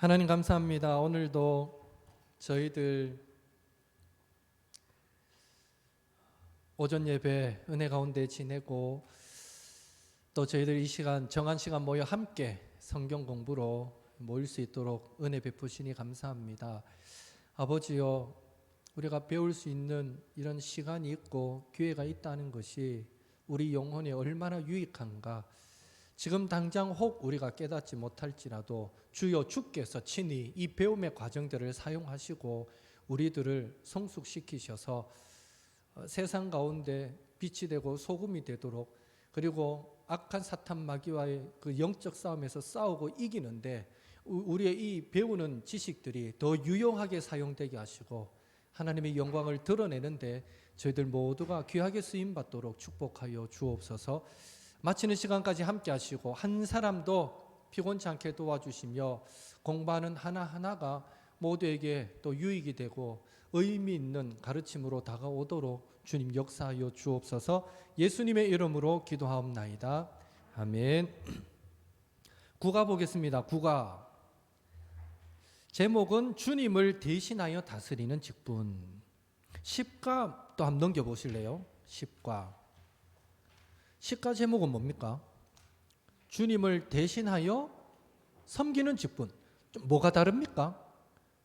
하나님 감사합니다. 오늘도 저희들 오전 예배 은혜 가운데 지내고 또 저희들 이 시간 정한 시간 모여 함께 성경 공부로 모일 수 있도록 은혜 베푸시니 감사합니다. 아버지요, 우리가 배울 수 있는 이런 시간이 있고 기회가 있다는 것이 우리 영혼에 얼마나 유익한가. 지금 당장 혹 우리가 깨닫지 못할지라도 주여 주께서 친히 이 배움의 과정들을 사용하시고 우리들을 성숙시키셔서 세상 가운데 빛이 되고 소금이 되도록, 그리고 악한 사탄 마귀와의 그 영적 싸움에서 싸우고 이기는데 우리의 이 배우는 지식들이 더 유용하게 사용되게 하시고 하나님의 영광을 드러내는데 저희들 모두가 귀하게 쓰임받도록 축복하여 주옵소서. 마치는 시간까지 함께 하시고 한 사람도 피곤치 않게 도와주시며 공부하는 하나하나가 모두에게 또 유익이 되고 의미 있는 가르침으로 다가오도록 주님 역사하여 주옵소서. 예수님의 이름으로 기도하옵나이다. 아멘. 구가 보겠습니다. 구가 제목은 주님을 대신하여 다스리는 직분. 10가 또 한번 넘겨보실래요? 10가 제목은 뭡니까? 주님을 대신하여 섬기는 직분. 좀 뭐가 다릅니까?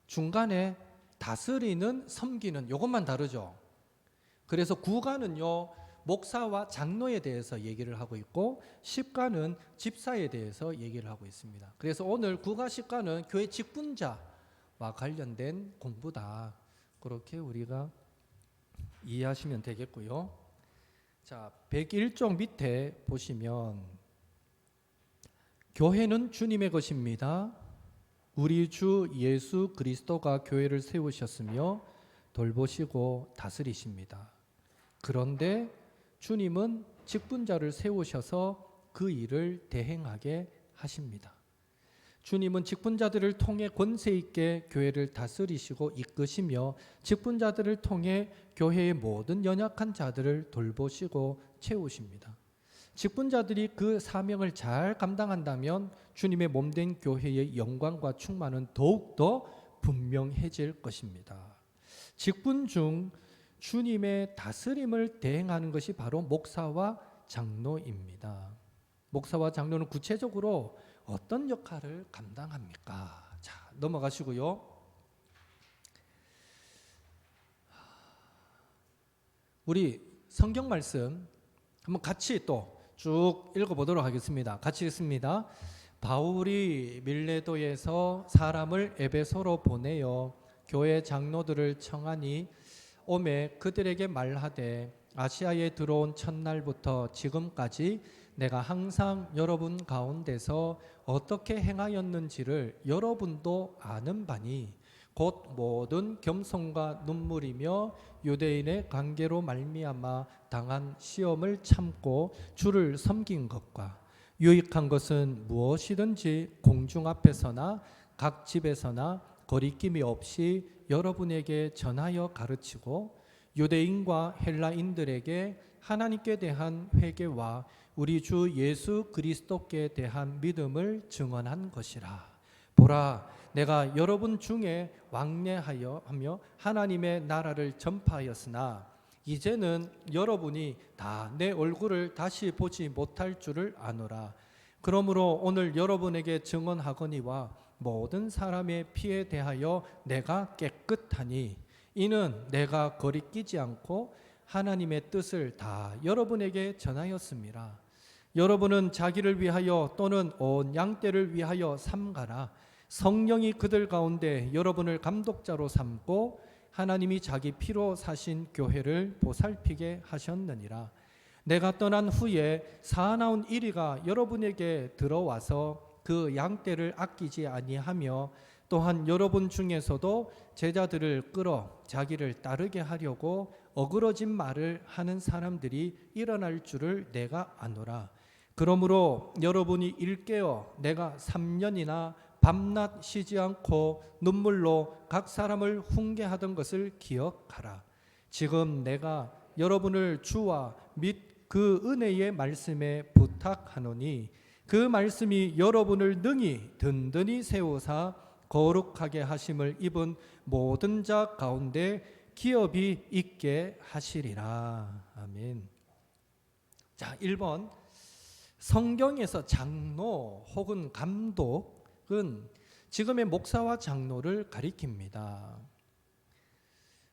중간에 다스리는, 섬기는 이것만 다르죠. 그래서 구가는요 목사와 장로에 대해서 얘기를 하고 있고 십가는 집사에 대해서 얘기를 하고 있습니다. 그래서 오늘 구가 십가는 교회 직분자와 관련된 공부다, 그렇게 우리가 이해하시면 되겠고요. 자, 101쪽 밑에 보시면 교회는 주님의 것입니다. 우리 주 예수 그리스도가 교회를 세우셨으며 돌보시고 다스리십니다. 그런데 주님은 직분자를 세우셔서 그 일을 대행하게 하십니다. 주님은 직분자들을 통해 권세 있게 교회를 다스리시고 이끄시며 직분자들을 통해 교회의 모든 연약한 자들을 돌보시고 채우십니다. 직분자들이 그 사명을 잘 감당한다면 주님의 몸된 교회의 영광과 충만은 더욱더 분명해질 것입니다. 직분 중 주님의 다스림을 대행하는 것이 바로 목사와 장로입니다. 목사와 장로는 구체적으로 어떤 역할을 감당합니까? 자, 넘어가시고요. 우리 성경 말씀 한번 같이 또 쭉 읽어보도록 하겠습니다. 같이 읽습니다. 바울이 밀레도에서 사람을 에베소로 보내어 교회 장로들을 청하니 오매 그들에게 말하되 아시아에 들어온 첫날부터 지금까지 내가 항상 여러분 가운데서 어떻게 행하였는지를 여러분도 아는 바니 곧 모든 겸손과 눈물이며 유대인의 관계로 말미암아 당한 시험을 참고 주를 섬긴 것과 유익한 것은 무엇이든지 공중 앞에서나 각 집에서나 거리낌이 없이 여러분에게 전하여 가르치고 유대인과 헬라인들에게 하나님께 대한 회개와 우리 주 예수 그리스도께 대한 믿음을 증언한 것이라. 보라, 내가 여러분 중에 왕래하여 하며 하나님의 나라를 전파하였으나 이제는 여러분이 다 내 얼굴을 다시 보지 못할 줄을 아노라. 그러므로 오늘 여러분에게 증언하거니와 모든 사람의 피에 대하여 내가 깨끗하니 이는 내가 거리끼지 않고 하나님의 뜻을 다 여러분에게 전하였습니다. 여러분은 자기를 위하여 또는 온 양떼를 위하여 삼가라. 성령이 그들 가운데 여러분을 감독자로 삼고 하나님이 자기 피로 사신 교회를 보살피게 하셨느니라. 내가 떠난 후에 사나운 이리가 여러분에게 들어와서 그 양떼를 아끼지 아니하며 또한 여러분 중에서도 제자들을 끌어 자기를 따르게 하려고 어그러진 말을 하는 사람들이 일어날 줄을 내가 아노라. 그러므로 여러분이 일깨어 내가 3년이나 밤낮 쉬지 않고 눈물로 각 사람을 훈계하던 것을 기억하라. 지금 내가 여러분을 주와 및 그 은혜의 말씀에 부탁하노니 그 말씀이 여러분을 능히 든든히 세우사 거룩하게 하심을 입은 모든 자 가운데 기업이 있게 하시리라. 아멘. 자, 1번. 성경에서 장로 혹은 감독은 지금의 목사와 장로를 가리킵니다.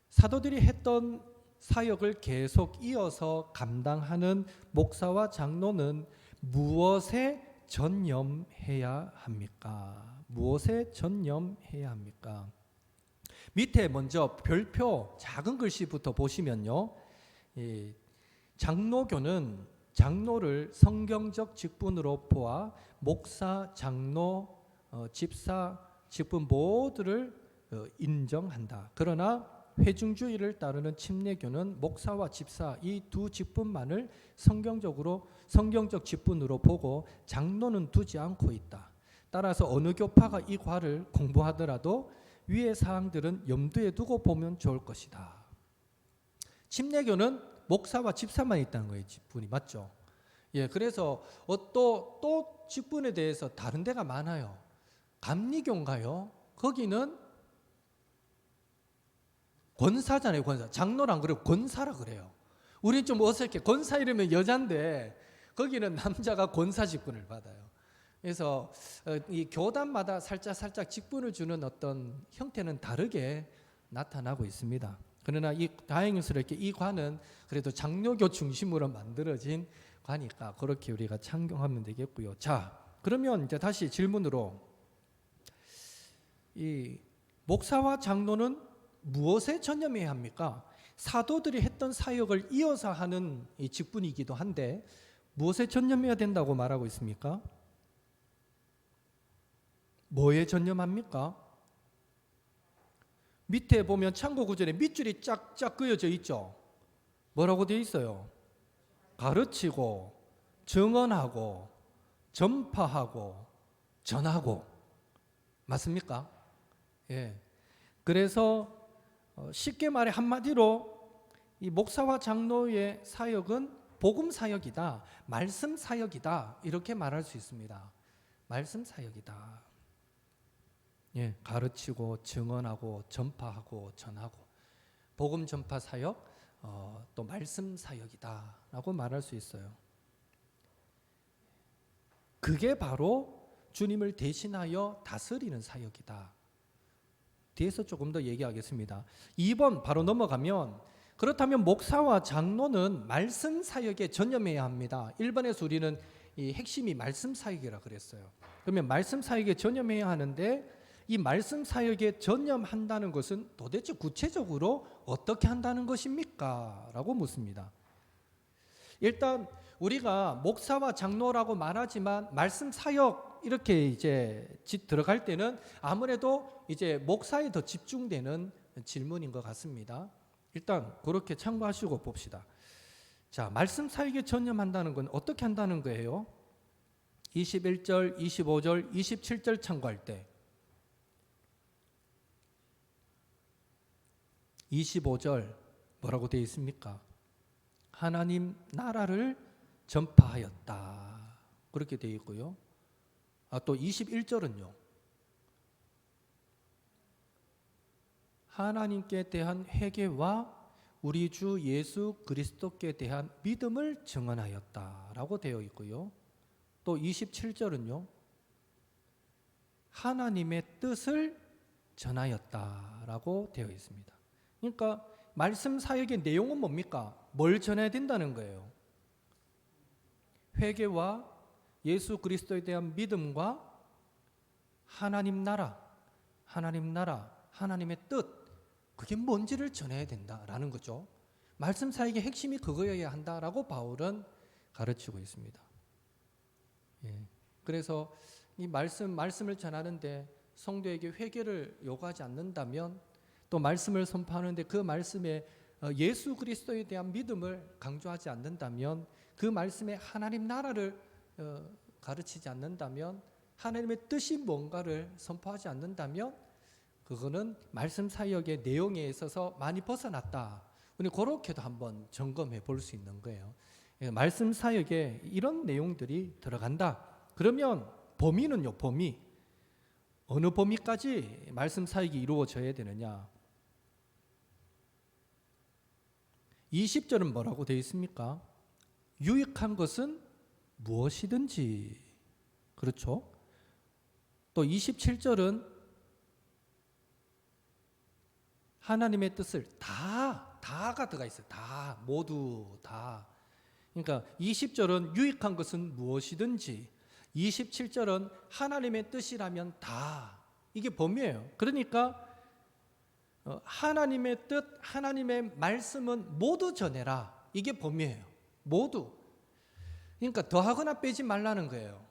사도들이 했던 사역을 계속 이어서 감당하는 목사와 장로는 무엇에 전념해야 합니까? 무엇에 전념해야 합니까? 밑에 먼저 별표 작은 글씨부터 보시면요. 장로교는 장로를 성경적 직분으로 보아 목사, 장로, 집사, 직분 모두를 인정한다. 그러나 회중주의를 따르는 침례교는 목사와 집사 이 두 직분만을 성경적 직분으로 보고 장로는 두지 않고 있다. 따라서 어느 교파가 이 과를 공부하더라도 위의 사항들은 염두에 두고 보면 좋을 것이다. 침례교는 목사와 집사만 있다는 거예요. 직분이 맞죠? 예, 그래서 또 직분에 대해서 다른 데가 많아요. 감리교인가요? 거기는 권사잖아요, 권사. 장로랑 그래요, 권사라 그래요. 우리 좀 어색해. 권사 이러면 여잔데 거기는 남자가 권사 직분을 받아요. 그래서 이 교단마다 살짝 직분을 주는 어떤 형태는 다르게 나타나고 있습니다. 그러나 다행스럽게 이 관은 그래도 장로교 중심으로 만들어진 관이니까 그렇게 우리가 착용하면 되겠고요. 자, 그러면 이제 다시 질문으로 이 목사와 장로는 무엇에 전념해야 합니까? 사도들이 했던 사역을 이어서 하는 이 직분이기도 한데 무엇에 전념해야 된다고 말하고 있습니까? 뭐에 전념합니까? 밑에 보면 참고 구절에 밑줄이 쫙쫙 그어져 있죠. 뭐라고 되어 있어요? 가르치고 증언하고 전파하고 전하고. 맞습니까? 예. 그래서 쉽게 말해 한마디로 이 목사와 장로의 사역은 복음 사역이다, 말씀 사역이다 이렇게 말할 수 있습니다. 말씀 사역이다. 예, 가르치고 증언하고 전파하고 전하고 복음 전파 사역, 또 말씀 사역이다라고 말할 수 있어요. 그게 바로 주님을 대신하여 다스리는 사역이다. 뒤에서 조금 더 얘기하겠습니다. 2번 바로 넘어가면 그렇다면 목사와 장로는 말씀 사역에 전념해야 합니다. 1번에서 우리는 이 핵심이 말씀 사역이라 그랬어요. 그러면 말씀 사역에 전념해야 하는데 이 말씀 사역에 전념한다는 것은 도대체 구체적으로 어떻게 한다는 것입니까? 라고 묻습니다. 일단 우리가 목사와 장로라고 말하지만 말씀 사역 이렇게 이제 들어갈 때는 아무래도 이제 목사에 더 집중되는 질문인 것 같습니다. 일단 그렇게 참고하시고 봅시다. 자, 말씀 사역에 전념한다는 건 어떻게 한다는 거예요? 21절, 25절, 27절 참고할 때 25절 뭐라고 되어 있습니까? 하나님 나라를 전파하였다. 그렇게 되어 있고요. 또 21절은요. 하나님께 대한 회개와 우리 주 예수 그리스도께 대한 믿음을 증언하였다라고 되어 있고요. 또 27절은요. 하나님의 뜻을 전하였다라고 되어 있습니다. 그러니까 말씀 사역의 내용은 뭡니까? 뭘 전해야 된다는 거예요? 회개와 예수 그리스도에 대한 믿음과 하나님 나라, 하나님의 뜻, 그게 뭔지를 전해야 된다라는 거죠. 말씀 사역의 핵심이 그거여야 한다라고 바울은 가르치고 있습니다. 예. 그래서 이 말씀을 전하는데 성도에게 회개를 요구하지 않는다면, 또 말씀을 선포하는데 그 말씀에 예수 그리스도에 대한 믿음을 강조하지 않는다면, 그 말씀에 하나님 나라를 가르치지 않는다면, 하나님의 뜻이 뭔가를 선포하지 않는다면 그거는 말씀 사역의 내용에 있어서 많이 벗어났다. 우리 그렇게도 한번 점검해 볼 수 있는 거예요. 말씀 사역에 이런 내용들이 들어간다. 그러면 범위는요, 범위. 어느 범위까지 말씀 사역이 이루어져야 되느냐? 20절은 뭐라고 되어 있습니까? 유익한 것은 무엇이든지. 그렇죠? 또 27절은 하나님의 뜻을 다가 들어가 있어요. 다, 모두 다. 그러니까 20절은 유익한 것은 무엇이든지, 27절은 하나님의 뜻이라면 다. 이게 범위예요. 그러니까 하나님의 뜻, 하나님의 말씀은 모두 전해라. 이게 범위예요. 모두. 그러니까 더하거나 빼지 말라는 거예요.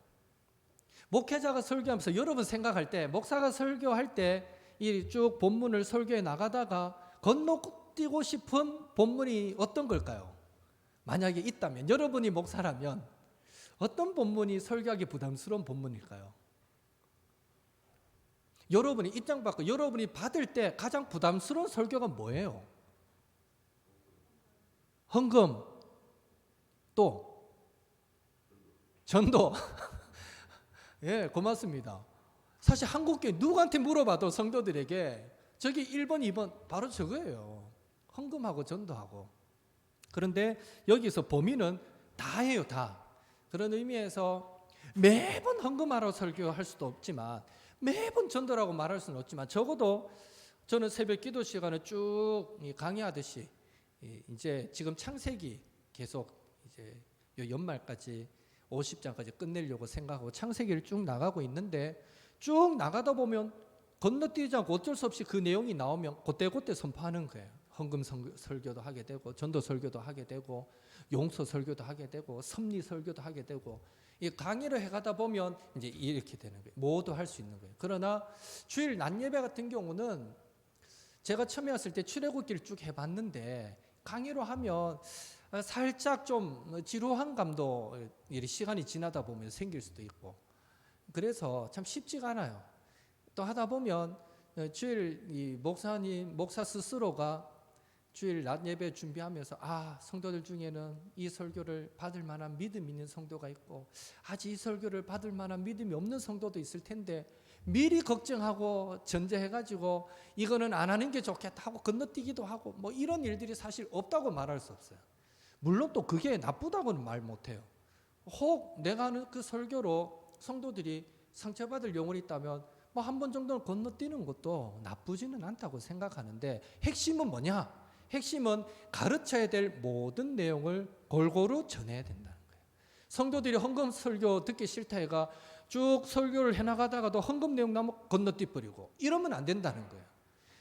목회자가 설교하면서 여러분 생각할 때, 목사가 설교할 때 이 쭉 본문을 설교해 나가다가 건너뛰고 싶은 본문이 어떤 걸까요? 만약에 있다면, 여러분이 목사라면 어떤 본문이 설교하기 부담스러운 본문일까요? 여러분이 입장 받고 여러분이 받을 때 가장 부담스러운 설교가 뭐예요? 헌금, 또 전도. 예, 고맙습니다. 사실 한국교회 누구한테 물어봐도 성도들에게 저기 1번, 2번 바로 저거예요. 헌금하고 전도하고. 그런데 여기서 범위는 다 해요, 다. 그런 의미에서 매번 헌금하러 설교할 수도 없지만, 매번 전도라고 말할 수는 없지만, 적어도 저는 새벽 기도 시간을 쭉 강의하듯이 이제 지금 창세기 계속 이제 연말까지 50장까지 끝내려고 생각하고 창세기를 쭉 나가고 있는데, 쭉 나가다 보면 건너뛰지 않고 어쩔 수 없이 그 내용이 나오면 그때그때 선포하는 거예요. 헌금 설교도 하게 되고, 전도 설교도 하게 되고, 용서 설교도 하게 되고, 섭리 설교도 하게 되고, 이 강의를 해가다 보면 이제 이렇게 되는 거예요. 모두 할 수 있는 거예요. 그러나 주일 낮 예배 같은 경우는 제가 처음에 왔을 때 출애굽기를 쭉 해봤는데, 강의로 하면 살짝 좀 지루한 감도 시간이 지나다 보면 생길 수도 있고, 그래서 참 쉽지가 않아요. 또 하다 보면 주일 이 목사님, 목사 스스로가 주일 낮 예배 준비하면서 성도들 중에는 이 설교를 받을 만한 믿음 있는 성도가 있고, 아직 이 설교를 받을 만한 믿음이 없는 성도도 있을 텐데, 미리 걱정하고 전제해가지고 이거는 안 하는 게 좋겠다 하고 건너뛰기도 하고, 뭐 이런 일들이 사실 없다고 말할 수 없어요. 물론 또 그게 나쁘다고는 말 못해요. 혹 내가 하는 그 설교로 성도들이 상처받을 영혼이 있다면 뭐 한 번 정도는 건너뛰는 것도 나쁘지는 않다고 생각하는데, 핵심은 뭐냐? 핵심은 가르쳐야 될 모든 내용을 골고루 전해야 된다는 거예요. 성도들이 헌금 설교 듣기 싫다 해가 쭉 설교를 해나가다가도 헌금 내용 나면 건너뛰버리고 이러면 안 된다는 거예요.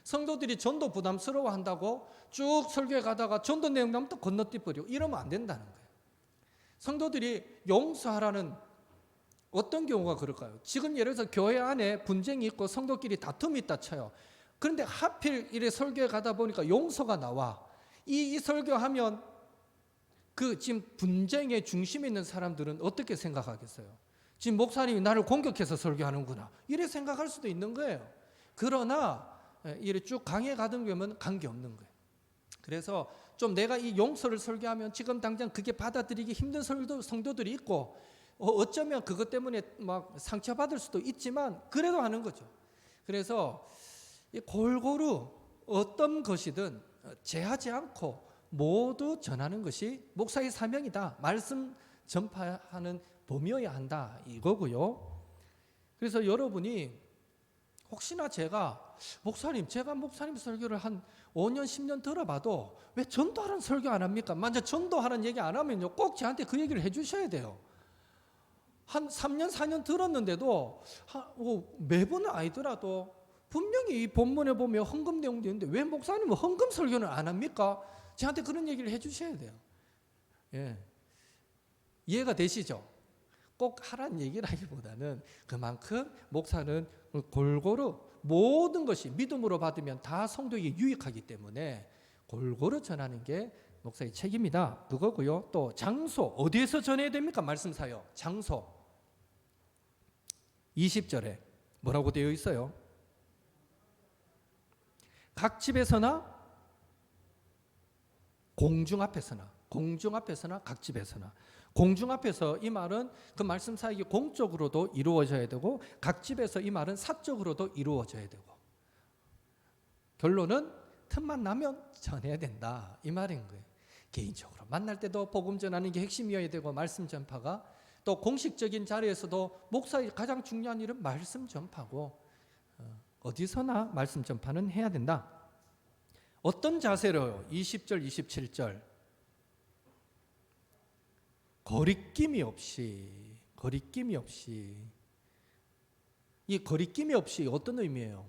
성도들이 전도 부담스러워 한다고 쭉 설교해 가다가 전도 내용 나면 또 건너뛰버리고 이러면 안 된다는 거예요. 성도들이 용서하라는, 어떤 경우가 그럴까요? 지금 예를 들어서 교회 안에 분쟁이 있고 성도끼리 다툼이 있다 쳐요. 그런데 하필 이래 설교에 가다 보니까 용서가 나와. 이 설교하면 그 지금 분쟁의 중심에 있는 사람들은 어떻게 생각하겠어요? 지금 목사님이 나를 공격해서 설교하는구나, 이래 생각할 수도 있는 거예요. 그러나 이래 쭉 강해 가던 경우는 관계없는 거예요. 그래서 좀 내가 이 용서를 설교하면 지금 당장 그게 받아들이기 힘든 성도들이 있고, 어쩌면 그것 때문에 막 상처받을 수도 있지만 그래도 하는 거죠. 그래서 골고루 어떤 것이든 제하지 않고 모두 전하는 것이 목사의 사명이다. 말씀 전파하는 범위여야 한다, 이거고요. 그래서 여러분이 혹시나 제가 목사님 설교를 한 5년 10년 들어봐도 왜 전도하라는 설교 안 합니까? 만약 전도하라는 얘기 안 하면요, 꼭 저한테 그 얘기를 해주셔야 돼요. 한 3년 4년 들었는데도 매번 아니더라도 분명히 이 본문에 보면 헌금 내용도 있는데 왜 목사님은 헌금 설교는 안 합니까? 저한테 그런 얘기를 해주셔야 돼요. 예. 이해가 되시죠? 꼭 하라는 얘기라기보다는 그만큼 목사는 골고루 모든 것이 믿음으로 받으면 다 성도에게 유익하기 때문에 골고루 전하는 게 목사의 책임이다, 그거고요. 또 장소, 어디에서 전해야 됩니까? 말씀 사역 장소 20절에 뭐라고 되어 있어요? 각 집에서나 공중 앞에서나 각 집에서나. 공중 앞에서 이 말은 그 말씀 사역이 공적으로도 이루어져야 되고 각 집에서 이 말은 사적으로도 이루어져야 되고 결론은 틈만 나면 전해야 된다 이 말인 거예요. 개인적으로 만날 때도 복음 전하는 게 핵심이어야 되고 말씀 전파가 또 공식적인 자리에서도 목사의 가장 중요한 일은 말씀 전파고 어디서나 말씀 전파는 해야 된다. 어떤 자세로 20절 27절 거리낌이 없이 이 거리낌이 없이 어떤 의미예요?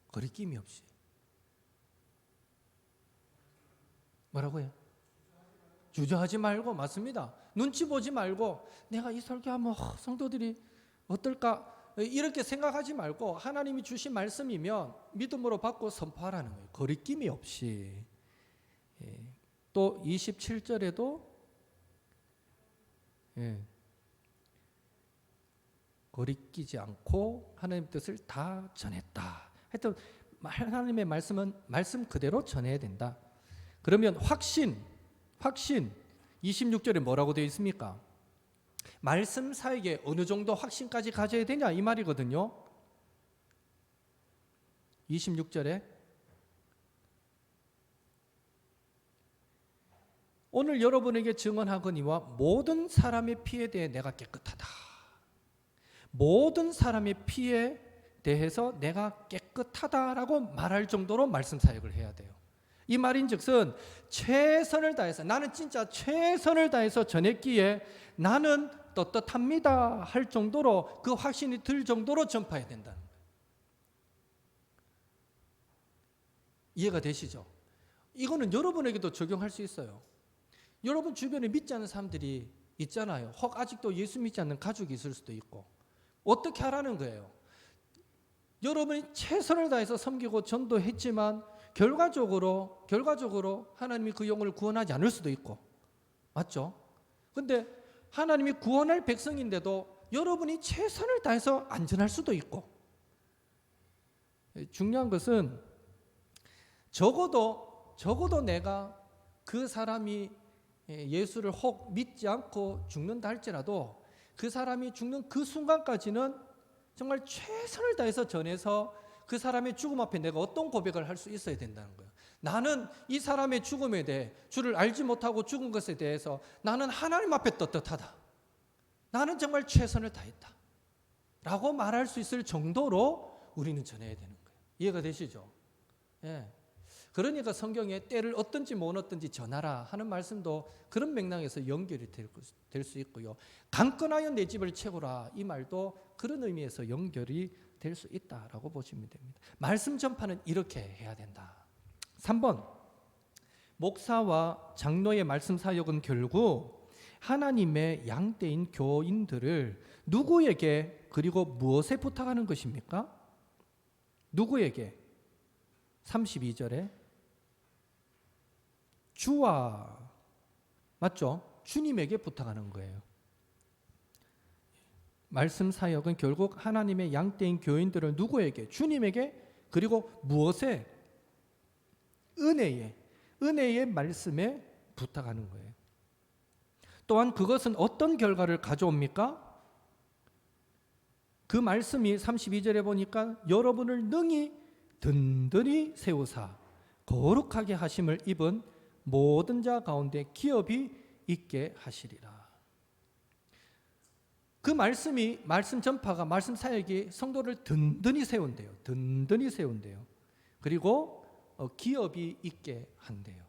거리낌이 없이 뭐라고요? 주저하지 말고 맞습니다. 눈치 보지 말고 내가 이 설교하면 성도들이 어떨까 이렇게 생각하지 말고 하나님이 주신 말씀이면 믿음으로 받고 선포하라는 거예요. 거리낌이 없이. 또 27절에도 거리끼지 않고 하나님의 뜻을 다 전했다. 하여튼 하나님의 말씀은 말씀 그대로 전해야 된다. 그러면 확신 26절에 뭐라고 되어 있습니까? 말씀 사역에 어느 정도 확신까지 가져야 되냐 이 말이거든요. 26절에 오늘 여러분에게 증언하거니와 모든 사람의 피에 대해 내가 깨끗하다. 모든 사람의 피에 대해서 내가 깨끗하다라고 말할 정도로 말씀 사역을 해야 돼요. 이 말인즉슨 최선을 다해서 나는 진짜 최선을 다해서 전했기에 나는 떳떳합니다 할 정도로 그 확신이 들 정도로 전파해야 된다는 거예요. 이해가 되시죠? 이거는 여러분에게도 적용할 수 있어요. 여러분 주변에 믿지 않는 사람들이 있잖아요. 혹 아직도 예수 믿지 않는 가족이 있을 수도 있고 어떻게 하라는 거예요? 여러분이 최선을 다해서 섬기고 전도했지만 결과적으로 하나님이 그 영혼을 구원하지 않을 수도 있고 맞죠? 근데 하나님이 구원할 백성인데도 여러분이 최선을 다해서 안전할 수도 있고 중요한 것은 적어도 내가 그 사람이 예수를 혹 믿지 않고 죽는다 할지라도 그 사람이 죽는 그 순간까지는 정말 최선을 다해서 전해서 그 사람의 죽음 앞에 내가 어떤 고백을 할 수 있어야 된다는 거예요. 나는 이 사람의 죽음에 대해 주를 알지 못하고 죽은 것에 대해서 나는 하나님 앞에 떳떳하다. 나는 정말 최선을 다했다. 라고 말할 수 있을 정도로 우리는 전해야 되는 거예요. 이해가 되시죠? 예. 그러니까 성경에 때를 어떤지 못 어떤지 전하라 하는 말씀도 그런 맥락에서 연결이 될 수 있고요. 강건하여 내 집을 채우라 이 말도 그런 의미에서 연결이 될 수 있다라고 보시면 됩니다. 말씀 전파는 이렇게 해야 된다. 3번 목사와 장로의 말씀 사역은 결국 하나님의 양떼인 교인들을 누구에게 그리고 무엇에 부탁하는 것입니까? 누구에게? 32절에 주와 맞죠? 주님에게 부탁하는 거예요. 말씀 사역은 결국 하나님의 양떼인 교인들을 누구에게? 주님에게 그리고 무엇에? 은혜의 말씀에 부탁하는 거예요. 또한 그것은 어떤 결과를 가져옵니까? 그 말씀이 32절에 보니까 여러분을 능히 든든히 세우사 거룩하게 하심을 입은 모든 자 가운데 기업이 있게 하시리라. 그 말씀이 말씀 전파가 말씀 사역이 성도를 든든히 세운대요. 든든히 세운대요. 그리고 기업이 있게 한대요.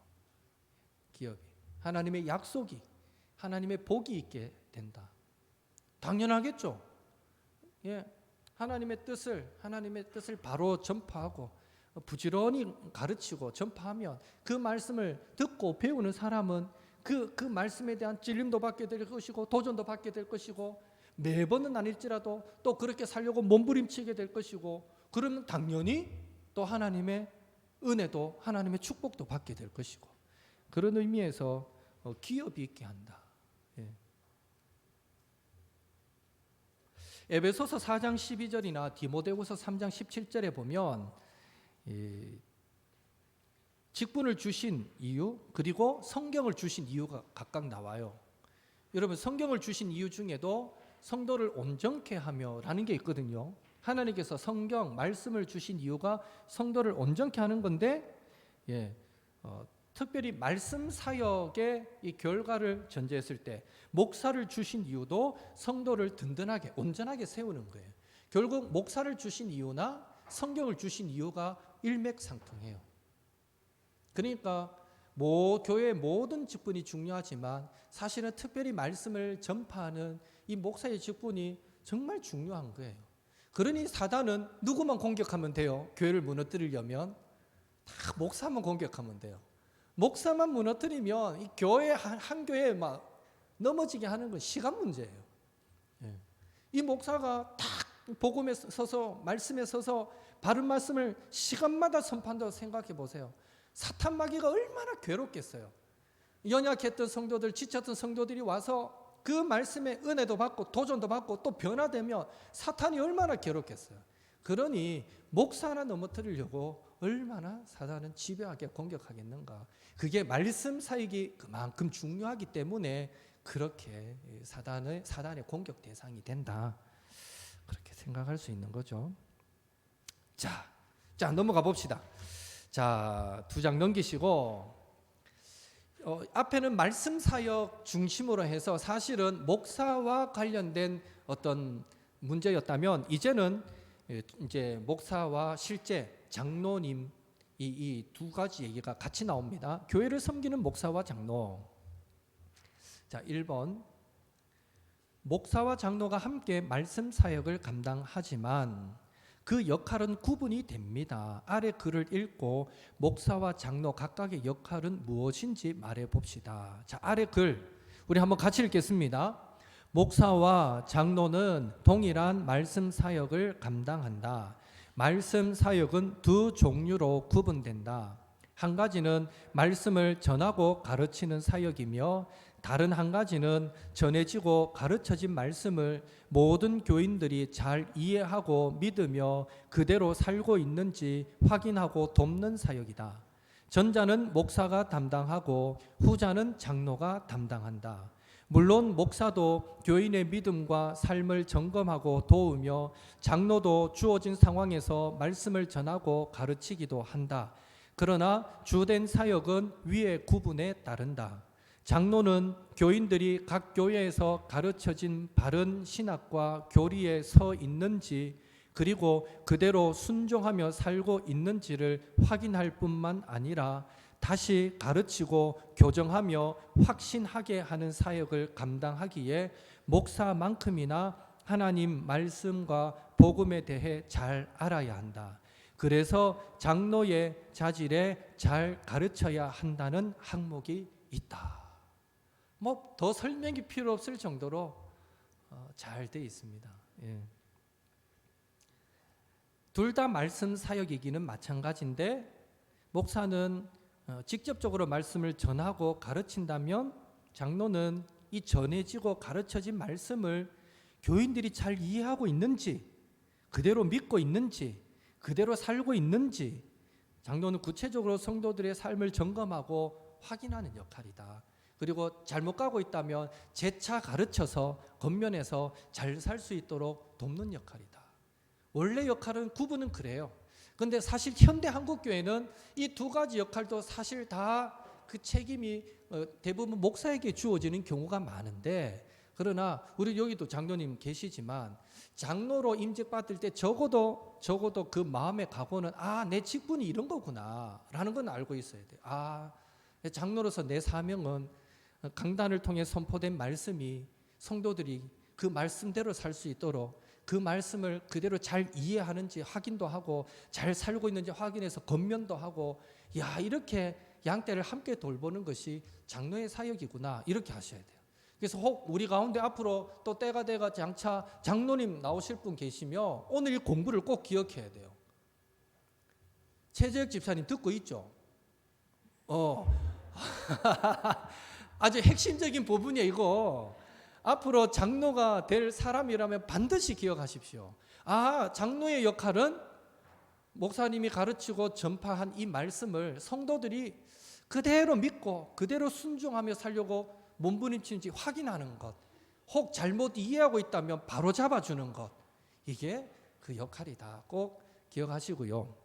기업이 하나님의 약속이 하나님의 복이 있게 된다. 당연하겠죠. 예. 하나님의 뜻을 바로 전파하고 부지런히 가르치고 전파하면 그 말씀을 듣고 배우는 사람은 그 말씀에 대한 찔림도 받게 될 것이고 도전도 받게 될 것이고 매번은 아닐지라도 또 그렇게 살려고 몸부림치게 될 것이고 그러면 당연히 또 하나님의 은혜도 하나님의 축복도 받게 될 것이고 그런 의미에서 기업이 있게 한다. 예. 에베소서 4장 12절이나 디모데후서 3장 17절에 보면 직분을 주신 이유, 그리고 성경을 주신 이유가 각각 나와요. 여러분, 성경을 주신 이유 중에도 성도를 온전케 하며라는 게 있거든요. 하나님께서 성경 말씀을 주신 이유가 성도를 온전케 하는 건데, 특별히 말씀 사역의 이 결과를 전제했을 때 목사를 주신 이유도 성도를 든든하게 온전하게 세우는 거예요. 결국 목사를 주신 이유나 성경을 주신 이유가 일맥상통해요. 그러니까 교회의 모든 직분이 중요하지만 사실은 특별히 말씀을 전파하는 이 목사의 직분이 정말 중요한 거예요. 그러니 사단은 누구만 공격하면 돼요? 교회를 무너뜨리려면 다 목사만 공격하면 돼요. 목사만 무너뜨리면 이 교회 한 교회에 막 넘어지게 하는 건 시간 문제예요. 이 목사가 딱 복음에 서서 말씀에 서서 바른 말씀을 시간마다 선포한다고 생각해 보세요. 사탄 마귀가 얼마나 괴롭겠어요. 연약했던 성도들, 지쳤던 성도들이 와서 그 말씀에 은혜도 받고 도전도 받고 또 변화되면 사탄이 얼마나 괴롭겠어요. 그러니 목사 하나 넘어뜨리려고 얼마나 사단은 집요하게 공격하겠는가. 그게 말씀 사역이 그만큼 중요하기 때문에 그렇게 사단의 공격 대상이 된다. 그렇게 생각할 수 있는 거죠. 자 넘어가 봅시다. 자, 2장 넘기시고 앞에는 말씀 사역 중심으로 해서 사실은 목사와 관련된 어떤 문제였다면 이제는 이제 목사와 실제 장로님 이 두 가지 얘기가 같이 나옵니다. 교회를 섬기는 목사와 장로. 자, 1번. 목사와 장로가 함께 말씀 사역을 감당하지만 그 역할은 구분이 됩니다. 아래 글을 읽고 목사와 장로 각각의 역할은 무엇인지 말해 봅시다. 자, 아래 글 우리 한번 같이 읽겠습니다. 목사와 장로는 동일한 말씀 사역을 감당한다. 말씀 사역은 두 종류로 구분된다. 한 가지는 말씀을 전하고 가르치는 사역이며 다른 한 가지는 전해지고 가르쳐진 말씀을 모든 교인들이 잘 이해하고 믿으며 그대로 살고 있는지 확인하고 돕는 사역이다. 전자는 목사가 담당하고 후자는 장로가 담당한다. 물론 목사도 교인의 믿음과 삶을 점검하고 도우며 장로도 주어진 상황에서 말씀을 전하고 가르치기도 한다. 그러나 주된 사역은 위의 구분에 따른다. 장로는 교인들이 각 교회에서 가르쳐진 바른 신학과 교리에 서 있는지 그리고 그대로 순종하며 살고 있는지를 확인할 뿐만 아니라 다시 가르치고 교정하며 확신하게 하는 사역을 감당하기에 목사만큼이나 하나님 말씀과 복음에 대해 잘 알아야 한다. 그래서 장로의 자질에 잘 가르쳐야 한다는 항목이 있다. 뭐 더 설명이 필요 없을 정도로 잘 돼 있습니다. 둘 다 말씀 사역이기는 마찬가지인데 목사는 직접적으로 말씀을 전하고 가르친다면 장로는 이 전해지고 가르쳐진 말씀을 교인들이 잘 이해하고 있는지 그대로 믿고 있는지 그대로 살고 있는지 장로는 구체적으로 성도들의 삶을 점검하고 확인하는 역할이다. 그리고 잘못 가고 있다면 재차 가르쳐서 겉면에서 잘 살 수 있도록 돕는 역할이다. 원래 역할은 구분은 그래요. 근데 사실 현대 한국교회는 이 두 가지 역할도 사실 다 그 책임이 대부분 목사에게 주어지는 경우가 많은데 그러나 우리 여기도 장로님 계시지만 장로로 임직받을 때 적어도 그 마음의 각오는 내 직분이 이런 거구나 라는 건 알고 있어야 돼요. 장로로서 내 사명은 강단을 통해 선포된 말씀이 성도들이 그 말씀대로 살 수 있도록 그 말씀을 그대로 잘 이해하는지 확인도 하고 잘 살고 있는지 확인해서 권면도 하고 이렇게 양떼를 함께 돌보는 것이 장로의 사역이구나 이렇게 하셔야 돼요. 그래서 혹 우리 가운데 앞으로 또 때가 돼가 장차 장로님 나오실 분 계시면 오늘 이 공부를 꼭 기억해야 돼요. 최재혁 집사님 듣고 있죠? 아주 핵심적인 부분이에요 이거. 앞으로 장로가 될 사람이라면 반드시 기억하십시오. 장로의 역할은 목사님이 가르치고 전파한 이 말씀을 성도들이 그대로 믿고 그대로 순종하며 살려고 몸부림치는지 확인하는 것, 혹 잘못 이해하고 있다면 바로 잡아주는 것, 이게 그 역할이다. 꼭 기억하시고요.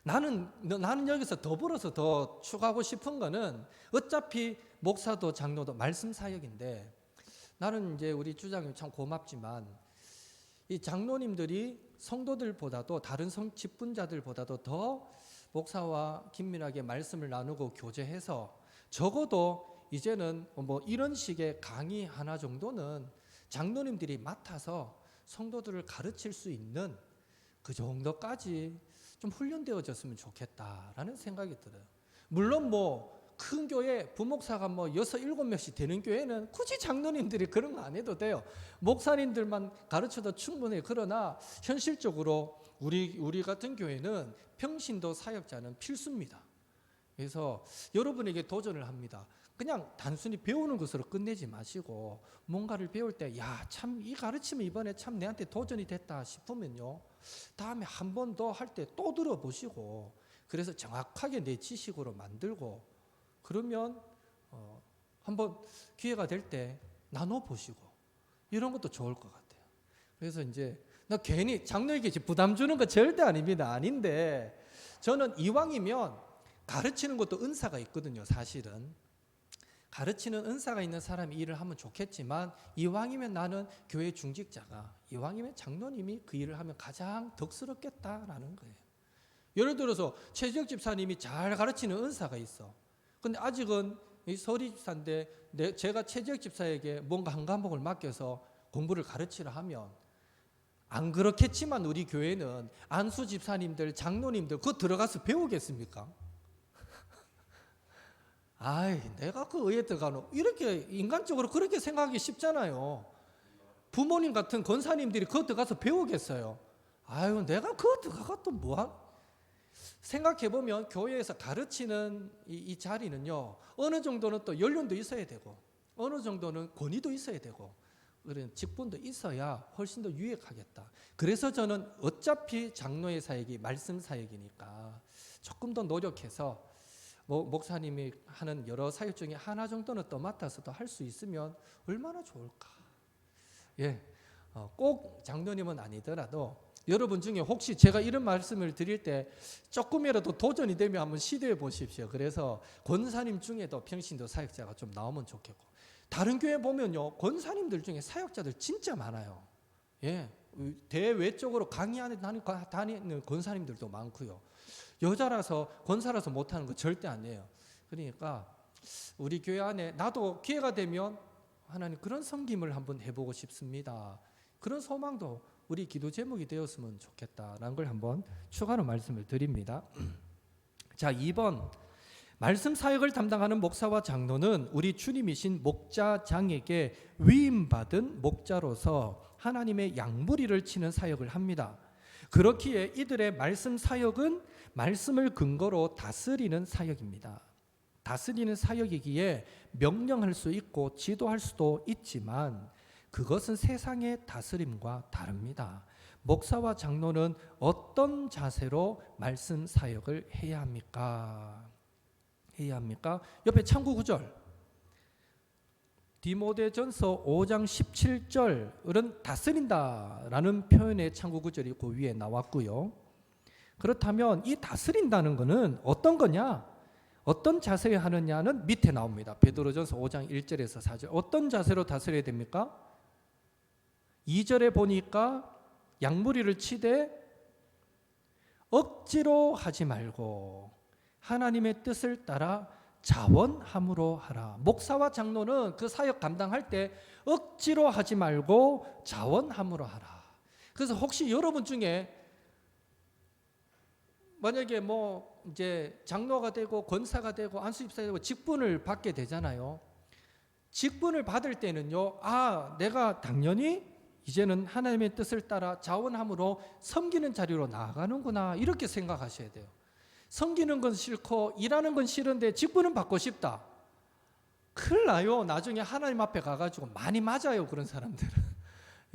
나는 여기서 더불어서 더 추가하고 싶은 거는, 어차피 목사도 장로도 말씀 사역인데, 나는 이제 우리 주장님 참 고맙지만 이 장로님들이 성도들보다도, 다른 직분자들보다도 더 목사와 긴밀하게 말씀을 나누고 교제해서, 적어도 이제는 뭐 이런 식의 강의 하나 정도는 장로님들이 맡아서 성도들을 가르칠 수 있는 그 정도까지 좀 훈련되어졌으면 좋겠다라는 생각이 들어요. 물론 뭐 큰 교회 부목사가 뭐 6, 7명씩 되는 교회는 굳이 장로님들이 그런 거 안 해도 돼요. 목사님들만 가르쳐도 충분해요. 그러나 현실적으로 우리 같은 교회는 평신도 사역자는 필수입니다. 그래서 여러분에게 도전을 합니다. 그냥 단순히 배우는 것으로 끝내지 마시고, 뭔가를 배울 때 야, 참 이 가르침이 이번에 참 내한테 도전이 됐다 싶으면요, 다음에 한 번 더 할 때 또 들어보시고, 그래서 정확하게 내 지식으로 만들고, 그러면 한번 기회가 될 때 나눠보시고, 이런 것도 좋을 것 같아요. 그래서 이제 나 괜히 장로에게 부담 주는 거 절대 아닙니다. 아닌데, 저는 이왕이면 가르치는 것도 은사가 있거든요. 사실은 가르치는 은사가 있는 사람이 일을 하면 좋겠지만, 이왕이면 나는 교회 중직자가, 이왕이면 장로님이 그 일을 하면 가장 덕스럽겠다라는 거예요. 예를 들어서 최지혁 집사님이 잘 가르치는 은사가 있어. 근데 아직은 이 서리 집사인데 제가 최지혁 집사에게 뭔가 한 과목을 맡겨서 공부를 가르치려 하면, 안 그렇겠지만 우리 교회는 안수 집사님들, 장로님들 그거 들어가서 배우겠습니까? 아이, 내가 그 의에 들어가노? 이렇게 인간적으로 그렇게 생각하기 쉽잖아요. 부모님 같은 권사님들이 그거 들어가서 배우겠어요? 아유, 내가 그거 들어가 또 뭐하? 생각해보면 교회에서 가르치는 이 자리는요, 어느 정도는 또 연륜도 있어야 되고, 어느 정도는 권위도 있어야 되고, 그런 직분도 있어야 훨씬 더 유익하겠다. 그래서 저는 어차피 장로의 사역이 말씀 사역이니까 조금 더 노력해서 목사님이 하는 여러 사역 중에 하나 정도는 또 맡아서도 할 수 있으면 얼마나 좋을까. 예, 꼭 장로님은 아니더라도 여러분 중에 혹시 제가 이런 말씀을 드릴 때 조금이라도 도전이 되면 한번 시도해 보십시오. 그래서 권사님 중에도 평신도 사역자가 좀 나오면 좋겠고, 다른 교회 보면요, 권사님들 중에 사역자들 진짜 많아요. 예, 대외적으로 강의하는 다니는 권사님들도 많고요. 여자라서 권사라서 못하는 거 절대 아니에요. 그러니까 우리 교회 안에 나도 기회가 되면 하나님 그런 섬김을 한번 해보고 싶습니다. 그런 소망도 우리 기도 제목이 되었으면 좋겠다라는 걸 한번 추가로 말씀을 드립니다. 자, 2번, 말씀 사역을 담당하는 목사와 장로는 우리 주님이신 목자장에게 위임받은 목자로서 하나님의 양무리를 치는 사역을 합니다. 그렇기에 이들의 말씀 사역은 말씀을 근거로 다스리는 사역입니다. 다스리는 사역이기에 명령할 수 있고 지도할 수도 있지만, 그것은 세상의 다스림과 다릅니다. 목사와 장로는 어떤 자세로 말씀 사역을 해야 합니까? 옆에 참고 구절, 디모데전서 5장 17절은 다스린다라는 표현의 참고 구절이 그 위에 나왔고요. 그렇다면 이 다스린다는 것은 어떤 거냐? 어떤 자세에 하느냐는 밑에 나옵니다. 베드로전서 5장 1절에서 4절. 어떤 자세로 다스려야 됩니까? 2절에 보니까 양무리를 치되 억지로 하지 말고 하나님의 뜻을 따라 자원함으로 하라. 목사와 장로는 그 사역 감당할 때 억지로 하지 말고 자원함으로 하라. 그래서 혹시 여러분 중에 만약에 뭐 이제 장로가 되고 권사가 되고 안수집사가 되고 직분을 받게 되잖아요. 직분을 받을 때는요, 내가 당연히 이제는 하나님의 뜻을 따라 자원함으로 섬기는 자리로 나아가는구나, 이렇게 생각하셔야 돼요. 섬기는 건 싫고 일하는 건 싫은데 직분은 받고 싶다. 큰일 나요. 나중에 하나님 앞에 가가지고 많이 맞아요, 그런 사람들은.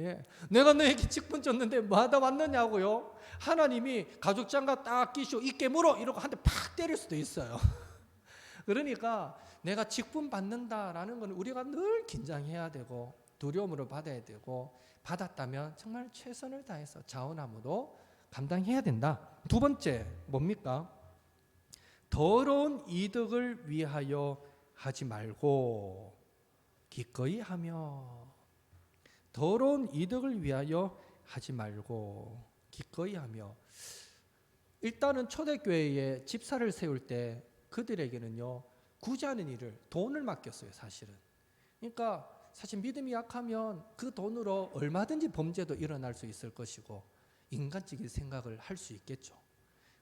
예, 내가 너에게 직분 줬는데 뭐 하다 왔느냐고요. 하나님이 가죽장갑 딱 끼시고 이 깨물어 이러고 한 대 팍 때릴 수도 있어요. 그러니까 내가 직분 받는다라는 건 우리가 늘 긴장해야 되고 두려움으로 받아야 되고, 받았다면 정말 최선을 다해서 자원함으로 감당해야 된다. 두 번째 뭡니까? 더러운 이득을 위하여 하지 말고 기꺼이 하며. 더러운 이득을 위하여 하지 말고 기꺼이 하며. 일단은 초대교회에 집사를 세울 때 그들에게는요, 구제하는 일을, 돈을 맡겼어요, 사실은. 그러니까 사실 믿음이 약하면 그 돈으로 얼마든지 범죄도 일어날 수 있을 것이고 인간적인 생각을 할 수 있겠죠.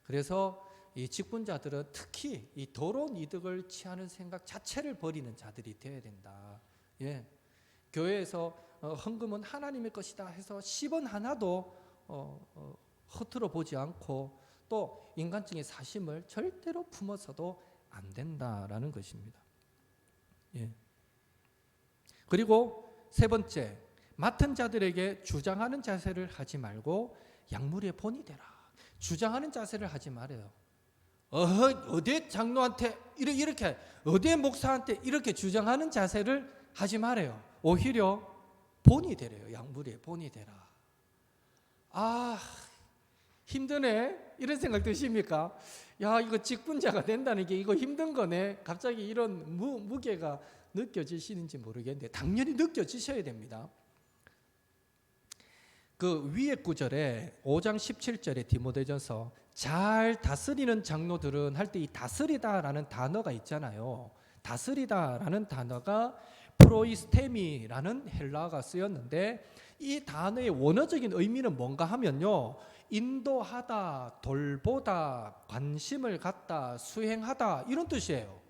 그래서 이 직분자들은 특히 이 더러운 이득을 취하는 생각 자체를 버리는 자들이 되어야 된다. 예. 교회에서 헌금은 하나님의 것이다 해서 10원 하나도 허투루 보지 않고, 또 인간적인 사심을 절대로 품어서도 안 된다라는 것입니다. 예. 그리고 세 번째, 맡은 자들에게 주장하는 자세를 하지 말고 약물의 본이 되라. 주장하는 자세를 하지 말아요. 어디 장로한테 이렇게, 어디 목사한테 이렇게 주장하는 자세를 하지 말아요. 오히려 본이 되래요. 약물의 본이 되라. 아, 힘드네 이런 생각 드십니까? 야, 이거 직분자가 된다는 게 이거 힘든 거네. 갑자기 이런 무게가 느껴지시는지 모르겠는데 당연히 느껴지셔야 됩니다. 그 위에 구절에 5장 17절에 디모데전서, 잘 다스리는 장로들은 할 때 이 다스리다라는 단어가 있잖아요. 다스리다라는 단어가 프로이스테미라는 헬라어가 쓰였는데, 이 단어의 원어적인 의미는 뭔가 하면요, 인도하다, 돌보다, 관심을 갖다, 수행하다 이런 뜻이에요.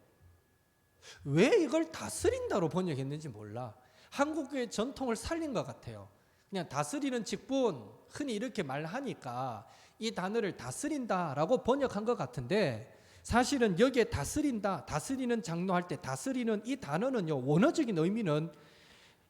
왜 이걸 다스린다로 번역했는지 몰라. 한국의 전통을 살린 것 같아요. 그냥 다스리는 직분, 흔히 이렇게 말하니까 이 단어를 다스린다라고 번역한 것 같은데, 사실은 여기에 다스린다, 다스리는 장로할 때 다스리는 이 단어는요, 원어적인 의미는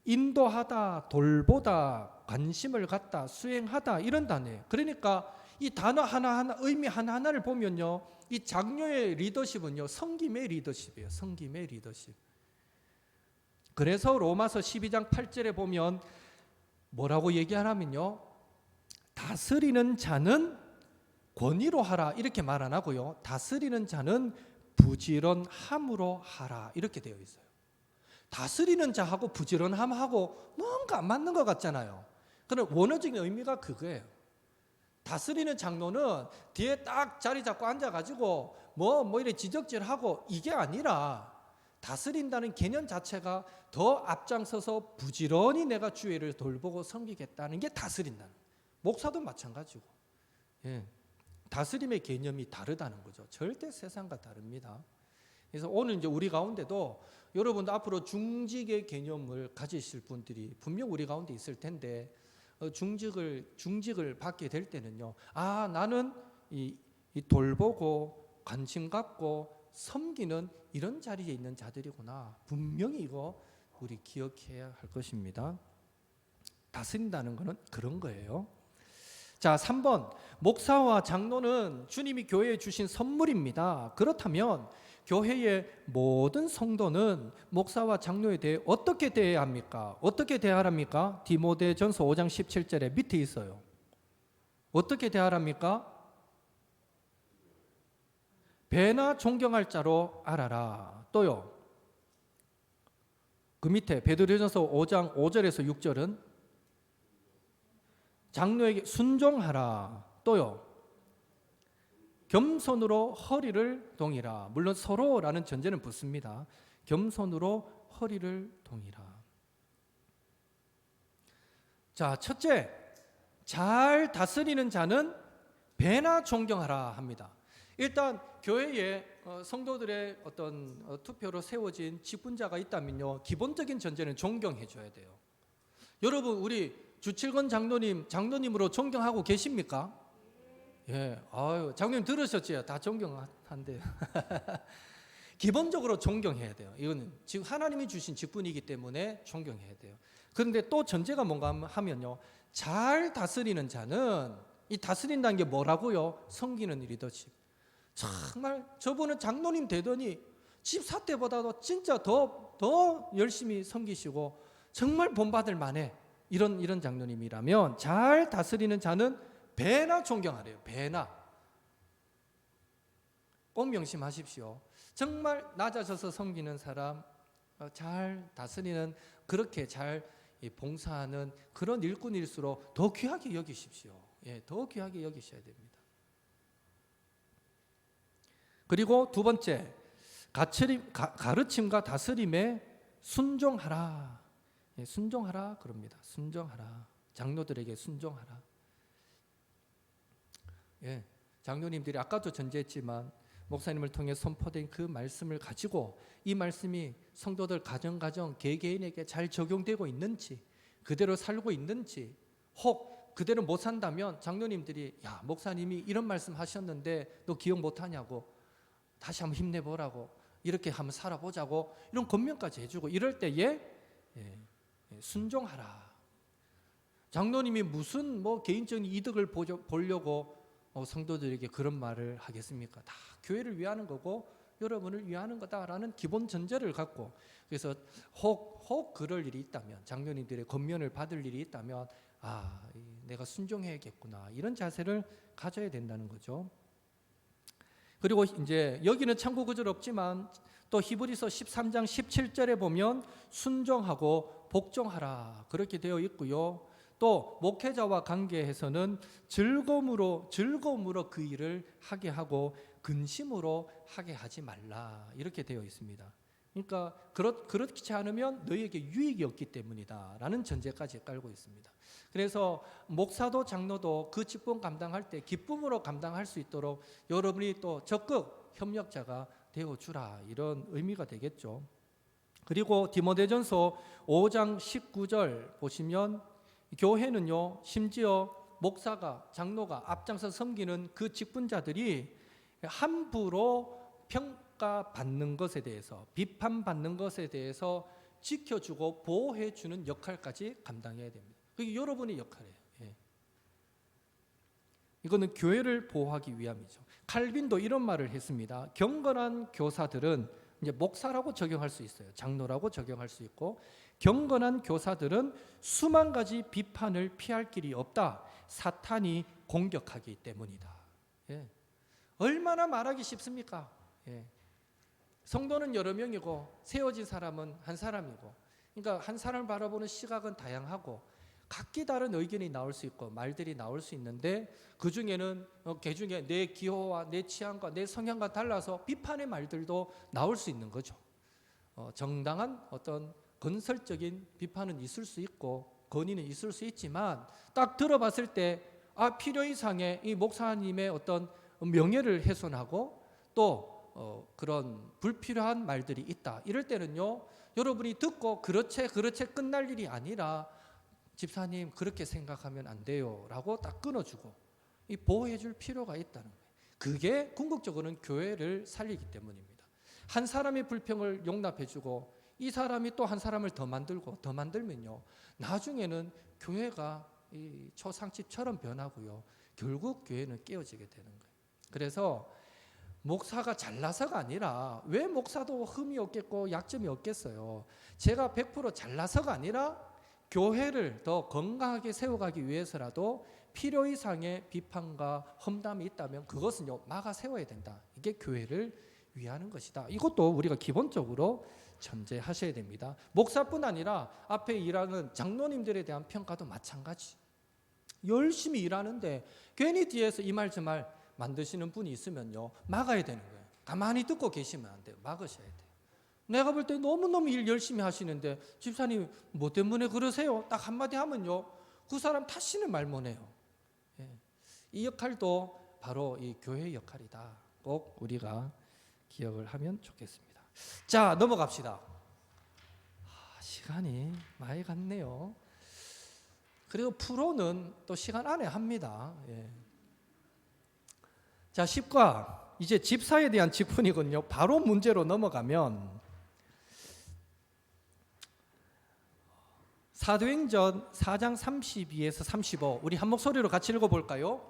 인도하다, 돌보다, 관심을 갖다, 수행하다 이런 단어예요. 그러니까 이 단어 하나하나, 의미 하나하나를 보면요, 이 장로의 리더십은요, 섬김의 리더십이에요. 섬김의 리더십. 그래서 로마서 12장 8절에 보면 뭐라고 얘기하냐면요, 다스리는 자는 권위로 하라 이렇게 말 안 하고요, 다스리는 자는 부지런함으로 하라 이렇게 되어 있어요. 다스리는 자하고 부지런함하고 뭔가 안 맞는 것 같잖아요. 그럼 원어적인 의미가 그거예요. 다스리는 장로는 뒤에 딱 자리 잡고 앉아가지고 뭐 이래 지적질하고 이게 아니라, 다스린다는 개념 자체가 더 앞장서서 부지런히 내가 주의를 돌보고 섬기겠다는 게 다스린다는. 목사도 마찬가지고. 예. 다스림의 개념이 다르다는 거죠. 절대 세상과 다릅니다. 그래서 오늘 이제 우리 가운데도 여러분도 앞으로 중직의 개념을 가지실 분들이 분명 우리 가운데 있을 텐데, 중직을 받게 될 때는요, 아, 나는 이 돌보고 관심 갖고 섬기는 이런 자리에 있는 자들이구나. 분명히 이거 우리 기억해야 할 것입니다. 다스린다는 것은 그런 거예요. 자, 3번, 목사와 장로는 주님이 교회에 주신 선물입니다. 그렇다면 교회의 모든 성도는 목사와 장로에 대해 어떻게 대해야 합니까? 어떻게 대하랍니까? 디모데전서 5장 17절에 밑에 있어요. 어떻게 대하랍니까? 배나 존경할 자로 알아라. 또요, 그 밑에 베드로전서 5장 5절에서 6절은 장로에게 순종하라. 또요, 겸손으로 허리를 동이라. 물론 서로라는 전제는 붙습니다. 겸손으로 허리를 동이라. 자, 첫째, 잘 다스리는 자는 배나 존경하라 합니다. 일단 교회에 성도들의 어떤 투표로 세워진 직분자가 있다면요, 기본적인 전제는 존경해 줘야 돼요. 여러분, 우리 주칠권 장로님으로 존경하고 계십니까? 예, 아유, 장로님 들으셨죠? 다 존경한대요. 기본적으로 존경해야 돼요. 이거는 지금 하나님이 주신 직분이기 때문에 존경해야 돼요. 그런데 또 전제가 뭔가 하면요, 잘 다스리는 자는, 이 다스린다는 게 뭐라고요? 섬기는 일이듯이. 정말 저분은 장로님 되더니 집사 때보다도 진짜 더 열심히 섬기시고 정말 본받을 만해. 이런 장로님이라면 잘 다스리는 자는 배나 존경하래요. 배나. 꼭 명심하십시오. 정말 낮아져서 섬기는 사람, 잘 다스리는, 그렇게 잘 봉사하는 그런 일꾼일수록 더 귀하게 여기십시오. 예, 더 귀하게 여기셔야 됩니다. 그리고 두 번째, 가르침과 다스림에 순종하라. 예, 순종하라 그럽니다. 순종하라. 장로들에게 순종하라. 예, 장로님들이 아까도 전제했지만 목사님을 통해 선포된 그 말씀을 가지고 이 말씀이 성도들 가정 개개인에게 잘 적용되고 있는지, 그대로 살고 있는지, 혹 그대로 못 산다면 장로님들이 야, 목사님이 이런 말씀 하셨는데 너 기억 못 하냐고, 다시 한번 힘내보라고, 이렇게 한번 살아보자고, 이런 권면까지 해주고, 이럴 때에 순종하라. 장로님이 무슨 개인적인 이득을 보려고 성도들에게 그런 말을 하겠습니까? 다 교회를 위하는 거고 여러분을 위하는 거다라는 기본 전제를 갖고, 그래서 혹 그럴 일이 있다면, 장로님들의 권면을 받을 일이 있다면 내가 순종해야겠구나, 이런 자세를 가져야 된다는 거죠. 그리고 이제 여기는 참고 구절 없지만 또 히브리서 13장 17절에 보면 순종하고 복종하라 그렇게 되어 있고요. 또 목회자와 관계에서는 즐거움으로 그 일을 하게 하고 근심으로 하게 하지 말라 이렇게 되어 있습니다. 그러니까 그렇지 않으면 너희에게 유익이 없기 때문이다 라는 전제까지 깔고 있습니다. 그래서 목사도 장로도 그 직분 감당할 때 기쁨으로 감당할 수 있도록 여러분이 또 적극 협력자가 되어주라, 이런 의미가 되겠죠. 그리고 디모데전서 5장 19절 보시면 교회는요, 심지어 목사가, 장로가 앞장서 섬기는 그 직분자들이 함부로 평가받는 것에 대해서, 비판받는 것에 대해서 지켜주고 보호해주는 역할까지 감당해야 됩니다. 그게 여러분의 역할이에요. 예. 이거는 교회를 보호하기 위함이죠. 칼빈도 이런 말을 했습니다. 경건한 교사들은, 이제 목사라고 적용할 수 있어요. 장로라고 적용할 수 있고, 경건한 교사들은 수만 가지 비판을 피할 길이 없다. 사탄이 공격하기 때문이다. 예. 얼마나 말하기 쉽습니까? 예. 성도는 여러 명이고 세워진 사람은 한 사람이고, 그러니까 한 사람을 바라보는 시각은 다양하고 각기 다른 의견이 나올 수 있고 말들이 나올 수 있는데, 그 중에는 개중에 내 기호와 내 취향과 내 성향과 달라서 비판의 말들도 나올 수 있는 거죠. 정당한 어떤 건설적인 비판은 있을 수 있고 건의는 있을 수 있지만, 딱 들어봤을 때 필요 이상의 이 목사님의 어떤 명예를 훼손하고 또 그런 불필요한 말들이 있다. 이럴 때는요, 여러분이 듣고 그렇지 끝날 일이 아니라 집사님 그렇게 생각하면 안 돼요 라고 딱 끊어주고 이 보호해 줄 필요가 있다는 거예요. 그게 궁극적으로는 교회를 살리기 때문입니다. 한 사람의 불평을 용납해 주고 이 사람이 또 한 사람을 더 만들면요, 나중에는 교회가 이 초상집처럼 변하고요, 결국 교회는 깨어지게 되는 거예요. 그래서 목사가 잘나서가 아니라, 왜 목사도 흠이 없겠고 약점이 없겠어요. 제가 100% 잘나서가 아니라 교회를 더 건강하게 세워가기 위해서라도 필요 이상의 비판과 험담이 있다면 그것은요, 막아 세워야 된다. 이게 교회를 위하는 것이다. 이것도 우리가 기본적으로 전제하셔야 됩니다. 목사뿐 아니라 앞에 일하는 장로님들에 대한 평가도 마찬가지. 열심히 일하는데 괜히 뒤에서 이 말 저 말 만드시는 분이 있으면요, 막아야 되는 거예요. 가만히 듣고 계시면 안 돼요. 막으셔야 돼요. 내가 볼 때 너무너무 일 열심히 하시는데 집사님 뭐 때문에 그러세요? 딱 한마디 하면요, 그 사람 탓이는 말 못해요. 예. 이 역할도 바로 이 교회의 역할이다. 꼭 우리가 기억을 하면 좋겠습니다. 자, 넘어갑시다. 시간이 많이 갔네요. 그리고 프로는 또 시간 안에 합니다. 예. 자, 10과 이제 집사에 대한 직분이거든요. 바로 문제로 넘어가면 사도행전 4장 32에서 35 우리 한 목소리로 같이 읽어볼까요?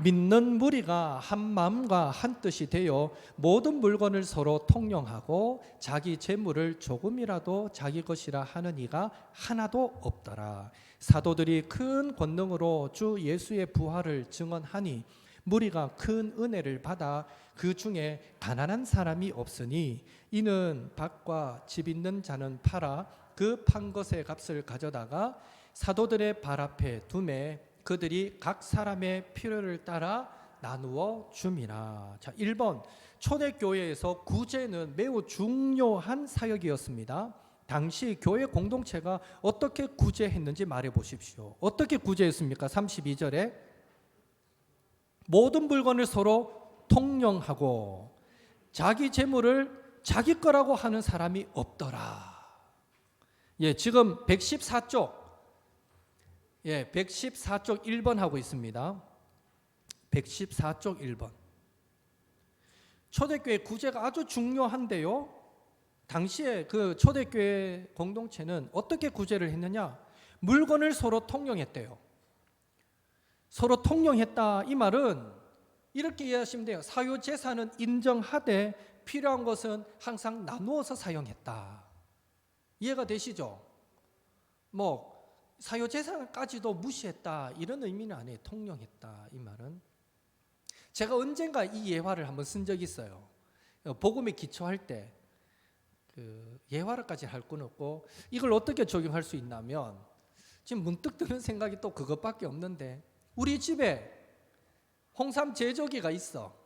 믿는 무리가 한 마음과 한 뜻이 되어 모든 물건을 서로 통용하고 자기 재물을 조금이라도 자기 것이라 하는 이가 하나도 없더라. 사도들이 큰 권능으로 주 예수의 부활을 증언하니 무리가 큰 은혜를 받아 그 중에 가난한 사람이 없으니 이는 밭과 집 있는 자는 팔아 그 판 것의 값을 가져다가 사도들의 발 앞에 두매 그들이 각 사람의 필요를 따라 나누어 줌이라. 자, 1번 초대교회에서 구제는 매우 중요한 사역이었습니다. 당시 교회 공동체가 어떻게 구제했는지 말해 보십시오. 어떻게 구제했습니까? 32절에 모든 물건을 서로 통용하고 자기 재물을 자기 거라고 하는 사람이 없더라. 예, 지금 114쪽 114쪽 1번 하고 있습니다. 114쪽 1번. 초대교회 구제가 아주 중요한데요. 당시에 그 초대교회 공동체는 어떻게 구제를 했느냐? 물건을 서로 통용했대요. 서로 통용했다 이 말은 이렇게 이해하시면 돼요. 사유 재산은 인정하되 필요한 것은 항상 나누어서 사용했다. 이해가 되시죠? 사유 재산까지도 무시했다 이런 의미는 아니에요. 통용했다 이 말은. 제가 언젠가 이 예화를 한번 쓴 적이 있어요. 복음에 기초할 때 그 예화를까지 할 건 없고 이걸 어떻게 적용할 수 있냐면 지금 문득 드는 생각이 또 그것밖에 없는데 우리 집에 홍삼 제조기가 있어.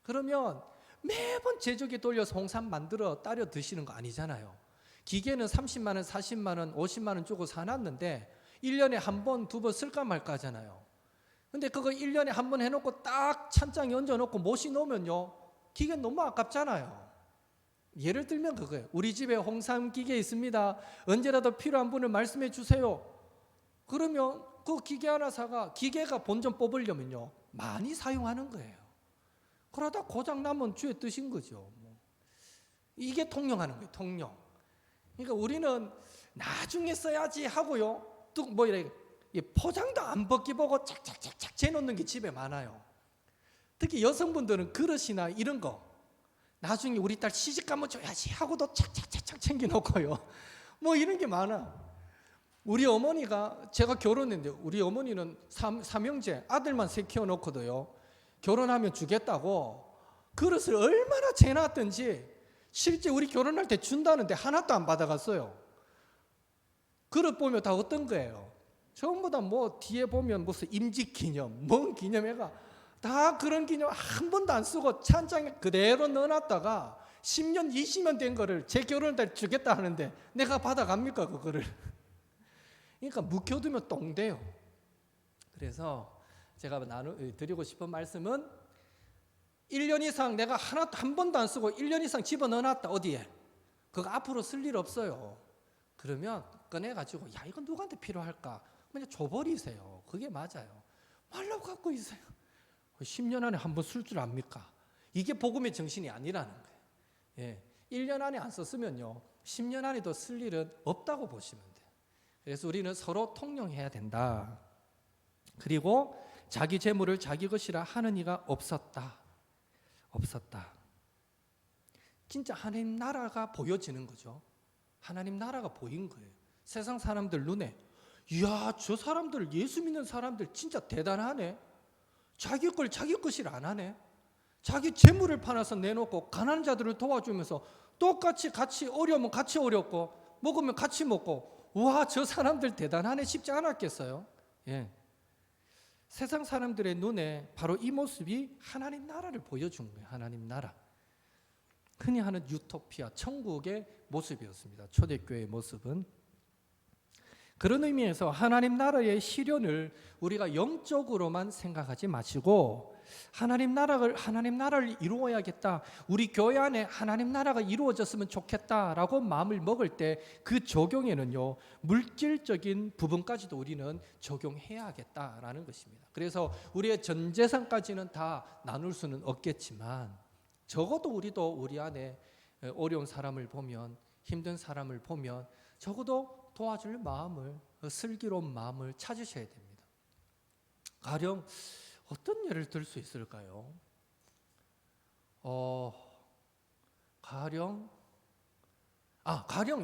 그러면 매번 제조기 돌려서 홍삼 만들어 따려 드시는 거 아니잖아요. 기계는 30만 원, 40만 원, 50만 원 주고 사놨는데 1년에 한 번, 두 번 쓸까 말까 하잖아요. 근데 그거 1년에 한 번 해놓고 딱 찬장에 얹어놓고 못이 놓으면요 기계는 너무 아깝잖아요. 예를 들면 그거예요. 우리 집에 홍삼 기계 있습니다. 언제라도 필요한 분을 말씀해 주세요. 그러면 그 기계 하나 사가 기계가 본전 뽑으려면요 많이 사용하는 거예요. 그러다 고장 나면 주의 뜻인 거죠. 이게 통용하는 거예요. 통용. 그러니까 우리는 나중에 써야지 하고요. 또 이렇게 포장도 안 벗기 보고 착착착착 재놓는 게 집에 많아요. 특히 여성분들은 그릇이나 이런 거 나중에 우리 딸 시집 가면 줘야지 하고도 착착착착 챙겨놓고요. 이런 게 많아. 우리 어머니가 제가 결혼했는데 우리 어머니는 삼형제 아들만 3 키워놓고도요. 결혼하면 주겠다고 그릇을 얼마나 재놨든지 실제 우리 결혼할 때 준다는데 하나도 안 받아갔어요. 그릇 보면 다 어떤 거예요? 전부 다 뒤에 보면 무슨 임직기념, 뭔 기념회가 다 그런 기념 한 번도 안 쓰고 찬장에 그대로 넣어놨다가 10년, 20년 된 거를 제 결혼할 때 주겠다 하는데 내가 받아갑니까 그거를? 그러니까 묵혀두면 똥돼요. 그래서 제가 드리고 싶은 말씀은 1년 이상 내가 한 번도 안 쓰고 1년 이상 집어넣어놨다 어디에 그거 앞으로 쓸 일 없어요. 그러면 꺼내가지고 이건 누구한테 필요할까 그냥 줘버리세요. 그게 맞아요. 말로 갖고 있어요. 10년 안에 한 번 쓸 줄 압니까? 이게 복음의 정신이 아니라는 거예요. 1년 안에 안 썼으면요 10년 안에도 쓸 일은 없다고 보시면 돼요. 그래서 우리는 서로 통용해야 된다. 그리고 자기 재물을 자기 것이라 하는 이가 없었다. 진짜 하나님 나라가 보여지는 거죠. 하나님 나라가 보인 거예요. 세상 사람들 눈에 이야 저 사람들 예수 믿는 사람들 진짜 대단하네. 자기 걸 자기 것이라 안 하네. 자기 재물을 팔아서 내놓고 가난한 자들을 도와주면서 똑같이 같이 어려우면 같이 어렵고 먹으면 같이 먹고 와 저 사람들 대단하네 싶지 않았겠어요? 세상 사람들의 눈에 바로 이 모습이 하나님 나라를 보여준 거예요. 하나님 나라. 흔히 하는 유토피아, 천국의 모습이었습니다. 초대교회의 모습은. 그런 의미에서 하나님 나라의 실현을 우리가 영적으로만 생각하지 마시고 하나님 나라를 이루어야겠다. 우리 교회 안에 하나님 나라가 이루어졌으면 좋겠다라고 마음을 먹을 때 그 적용에는요 물질적인 부분까지도 우리는 적용해야겠다라는 것입니다. 그래서 우리의 전 재산까지는 다 나눌 수는 없겠지만 적어도 우리도 우리 안에 어려운 사람을 보면 힘든 사람을 보면 적어도 도와줄 마음을, 슬기로운 마음을 찾으셔야 됩니다. 가령 어떤 예를 들 수 있을까요? 가령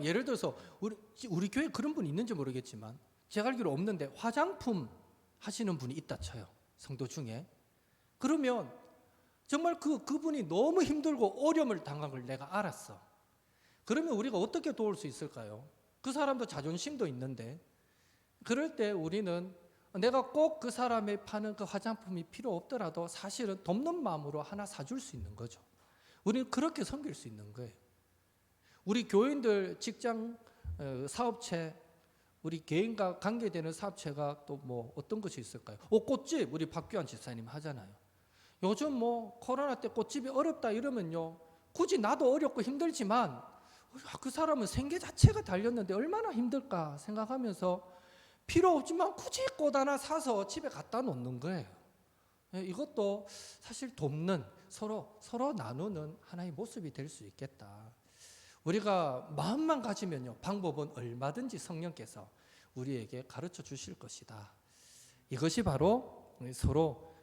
예를 들어서 우리 교회에 그런 분이 있는지 모르겠지만 제가 알기로 없는데 화장품 하시는 분이 있다 쳐요. 성도 중에. 그러면 정말 그분이 너무 힘들고 어려움을 당한 걸 내가 알았어. 그러면 우리가 어떻게 도울 수 있을까요? 그 사람도 자존심도 있는데, 그럴 때 우리는 내가 꼭 그 사람이 파는 그 화장품이 필요 없더라도 사실은 돕는 마음으로 하나 사줄 수 있는 거죠. 우리는 그렇게 섬길 수 있는 거예요. 우리 교인들 직장 사업체, 우리 개인과 관계되는 사업체가 또 뭐 어떤 것이 있을까요? 꽃집, 우리 박규환 집사님 하잖아요. 요즘 뭐 코로나 때 꽃집이 어렵다 이러면요, 굳이 나도 어렵고 힘들지만 그 사람은 생계 자체가 달렸는데 얼마나 힘들까 생각하면서 필요 없지만 굳이 꽃 하나 사서 집에 갖다 놓는 거예요. 이것도 사실 돕는, 서로 나누는 하나의 모습이 될 수 있겠다. 우리가 마음만 가지면요, 방법은 얼마든지 성령께서 우리에게 가르쳐 주실 것이다. 이것이 바로 서로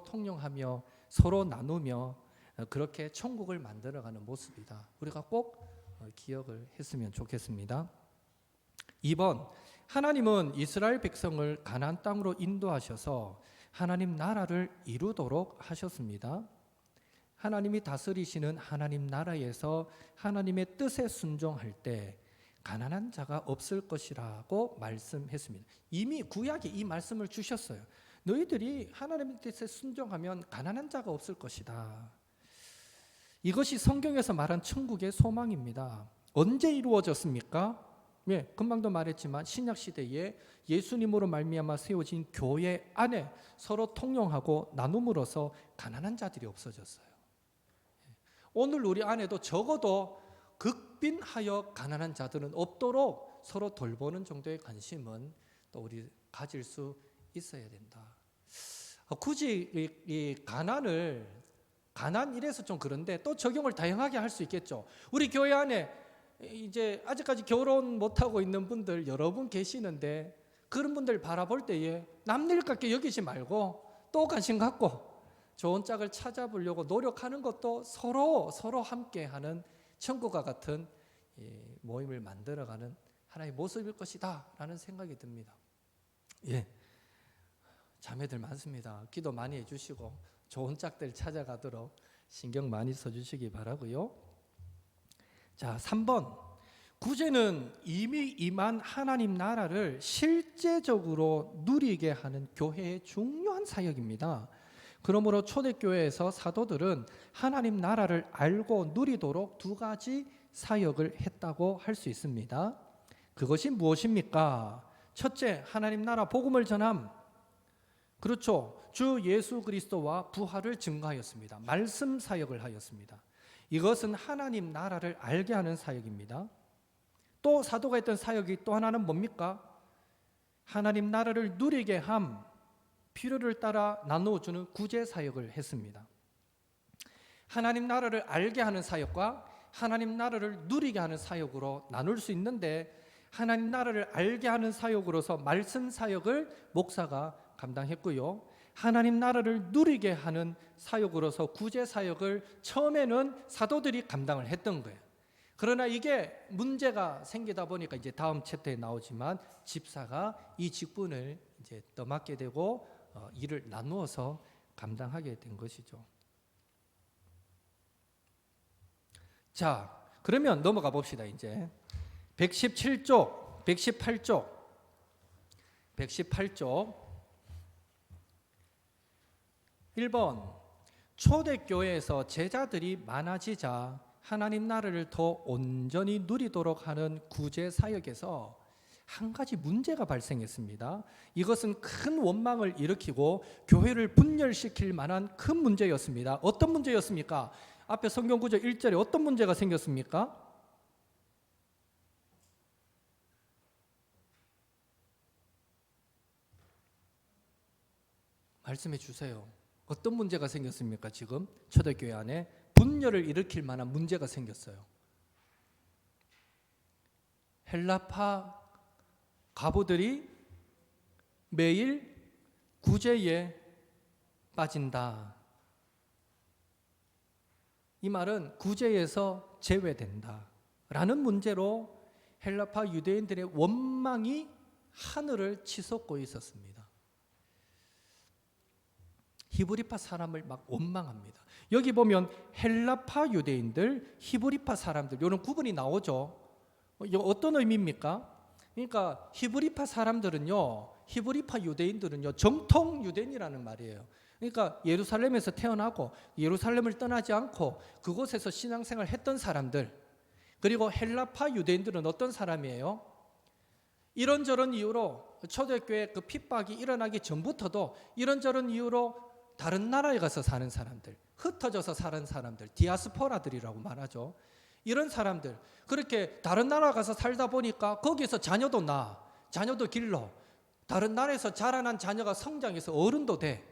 통용하며 서로 나누며 그렇게 천국을 만들어가는 모습이다. 우리가 꼭 기억을 했으면 좋겠습니다. 2번, 하나님은 이스라엘 백성을 가나안 땅으로 인도하셔서 하나님 나라를 이루도록 하셨습니다. 하나님이 다스리시는 하나님 나라에서 하나님의 뜻에 순종할 때 가난한 자가 없을 것이라고 말씀했습니다. 이미 구약에 이 말씀을 주셨어요. 너희들이 하나님의 뜻에 순종하면 가난한 자가 없을 것이다. 이것이 성경에서 말한 천국의 소망입니다. 언제 이루어졌습니까? 금방도 말했지만 신약 시대에 예수님으로 말미암아 세워진 교회 안에 서로 통용하고 나눔으로써 가난한 자들이 없어졌어요. 오늘 우리 안에도 적어도 극빈하여 가난한 자들은 없도록 서로 돌보는 정도의 관심은 또 우리 가질 수 있어야 된다. 굳이 이 가난 이래서 좀 그런데 또 적용을 다양하게 할 수 있겠죠. 우리 교회 안에 이제 아직까지 결혼 못하고 있는 분들 여러 분 계시는데, 그런 분들 바라볼 때에 남일 같게 여기지 말고 또 관심 갖고 좋은 짝을 찾아보려고 노력하는 것도 서로 함께하는 천국과 같은 모임을 만들어가는 하나의 모습일 것이다 라는 생각이 듭니다. 자매들 많습니다. 기도 많이 해주시고 좋은 짝들 찾아가도록 신경 많이 써주시기 바라고요. 자, 3번, 구제는 이미 임한 하나님 나라를 실제적으로 누리게 하는 교회의 중요한 사역입니다. 그러므로 초대교회에서 사도들은 하나님 나라를 알고 누리도록 두 가지 사역을 했다고 할 수 있습니다. 그것이 무엇입니까? 첫째, 하나님 나라 복음을 전함. 그렇죠. 주 예수 그리스도와 부활을 증거하였습니다. 말씀 사역을 하였습니다. 이것은 하나님 나라를 알게 하는 사역입니다. 또 사도가 했던 사역이 또 하나는 뭡니까? 하나님 나라를 누리게 함, 필요를 따라 나누어주는 구제 사역을 했습니다. 하나님 나라를 알게 하는 사역과 하나님 나라를 누리게 하는 사역으로 나눌 수 있는데, 하나님 나라를 알게 하는 사역으로서 말씀 사역을 목사가 감당했고요, 하나님 나라를 누리게 하는 사역으로서 구제 사역을 처음에는 사도들이 감당을 했던 거예요. 그러나 이게 문제가 생기다 보니까 이제 다음 챕터에 나오지만 집사가 이 직분을 이제 떠맡게 되고 일을 나누어서 감당하게 된 것이죠. 자, 그러면 넘어가 봅시다. 이제 117쪽, 118쪽 1번, 초대교회에서 제자들이 많아지자 하나님 나라를 더 온전히 누리도록 하는 구제 사역에서 한 가지 문제가 발생했습니다. 이것은 큰 원망을 일으키고 교회를 분열시킬 만한 큰 문제였습니다. 어떤 문제였습니까? 앞에 성경 구절 1절에 어떤 문제가 생겼습니까? 말씀해 주세요. 어떤 문제가 생겼습니까? 지금 초대교회 안에 분열을 일으킬 만한 문제가 생겼어요. 헬라파 과부들이 매일 구제에 빠진다. 이 말은 구제에서 제외된다 라는 문제로 헬라파 유대인들의 원망이 하늘을 치솟고 있었습니다. 히브리파 사람을 막 원망합니다. 여기 보면 헬라파 유대인들, 히브리파 사람들 이런 구분이 나오죠. 이거 어떤 의미입니까? 그러니까 히브리파 사람들은요, 히브리파 유대인들은요 정통 유대인이라는 말이에요. 그러니까 예루살렘에서 태어나고 예루살렘을 떠나지 않고 그곳에서 신앙생활을 했던 사람들. 그리고 헬라파 유대인들은 어떤 사람이에요? 이런저런 이유로 초대교회 그 핍박이 일어나기 전부터도 이런저런 이유로 다른 나라에 가서 사는 사람들, 흩어져서 사는 사람들, 디아스포라들이라고 말하죠. 이런 사람들, 그렇게 다른 나라 가서 살다 보니까 거기서 자녀도 낳아, 자녀도 길러, 다른 나라에서 자라난 자녀가 성장해서 어른도 돼.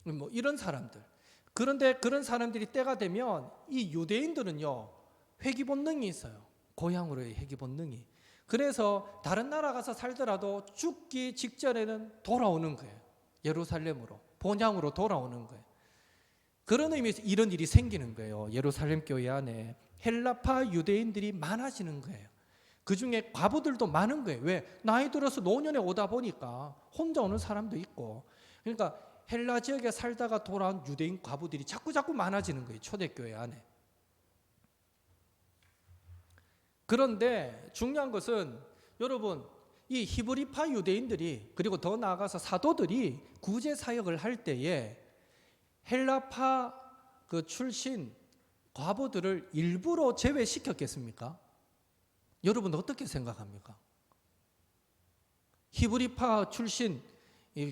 뭐 이런 사람들. 그런데 그런 사람들이 때가 되면 이 유대인들은요 회귀 본능이 있어요. 고향으로의 회귀 본능이. 그래서 다른 나라 가서 살더라도 죽기 직전에는 돌아오는 거예요. 예루살렘으로, 본향으로 돌아오는 거예요. 그런 의미에서 이런 일이 생기는 거예요. 예루살렘 교회 안에 헬라파 유대인들이 많아지는 거예요. 그 중에 과부들도 많은 거예요. 왜? 나이 들어서 노년에 오다 보니까 혼자 오는 사람도 있고. 그러니까 헬라 지역에 살다가 돌아온 유대인 과부들이 자꾸 많아지는 거예요. 초대교회 안에. 그런데 중요한 것은 여러분, 이 히브리파 유대인들이 그리고 더 나아가서 사도들이 구제 사역을 할 때에 헬라파 그 출신 과부들을 일부러 제외시켰겠습니까? 여러분 어떻게 생각합니까? 히브리파 출신 이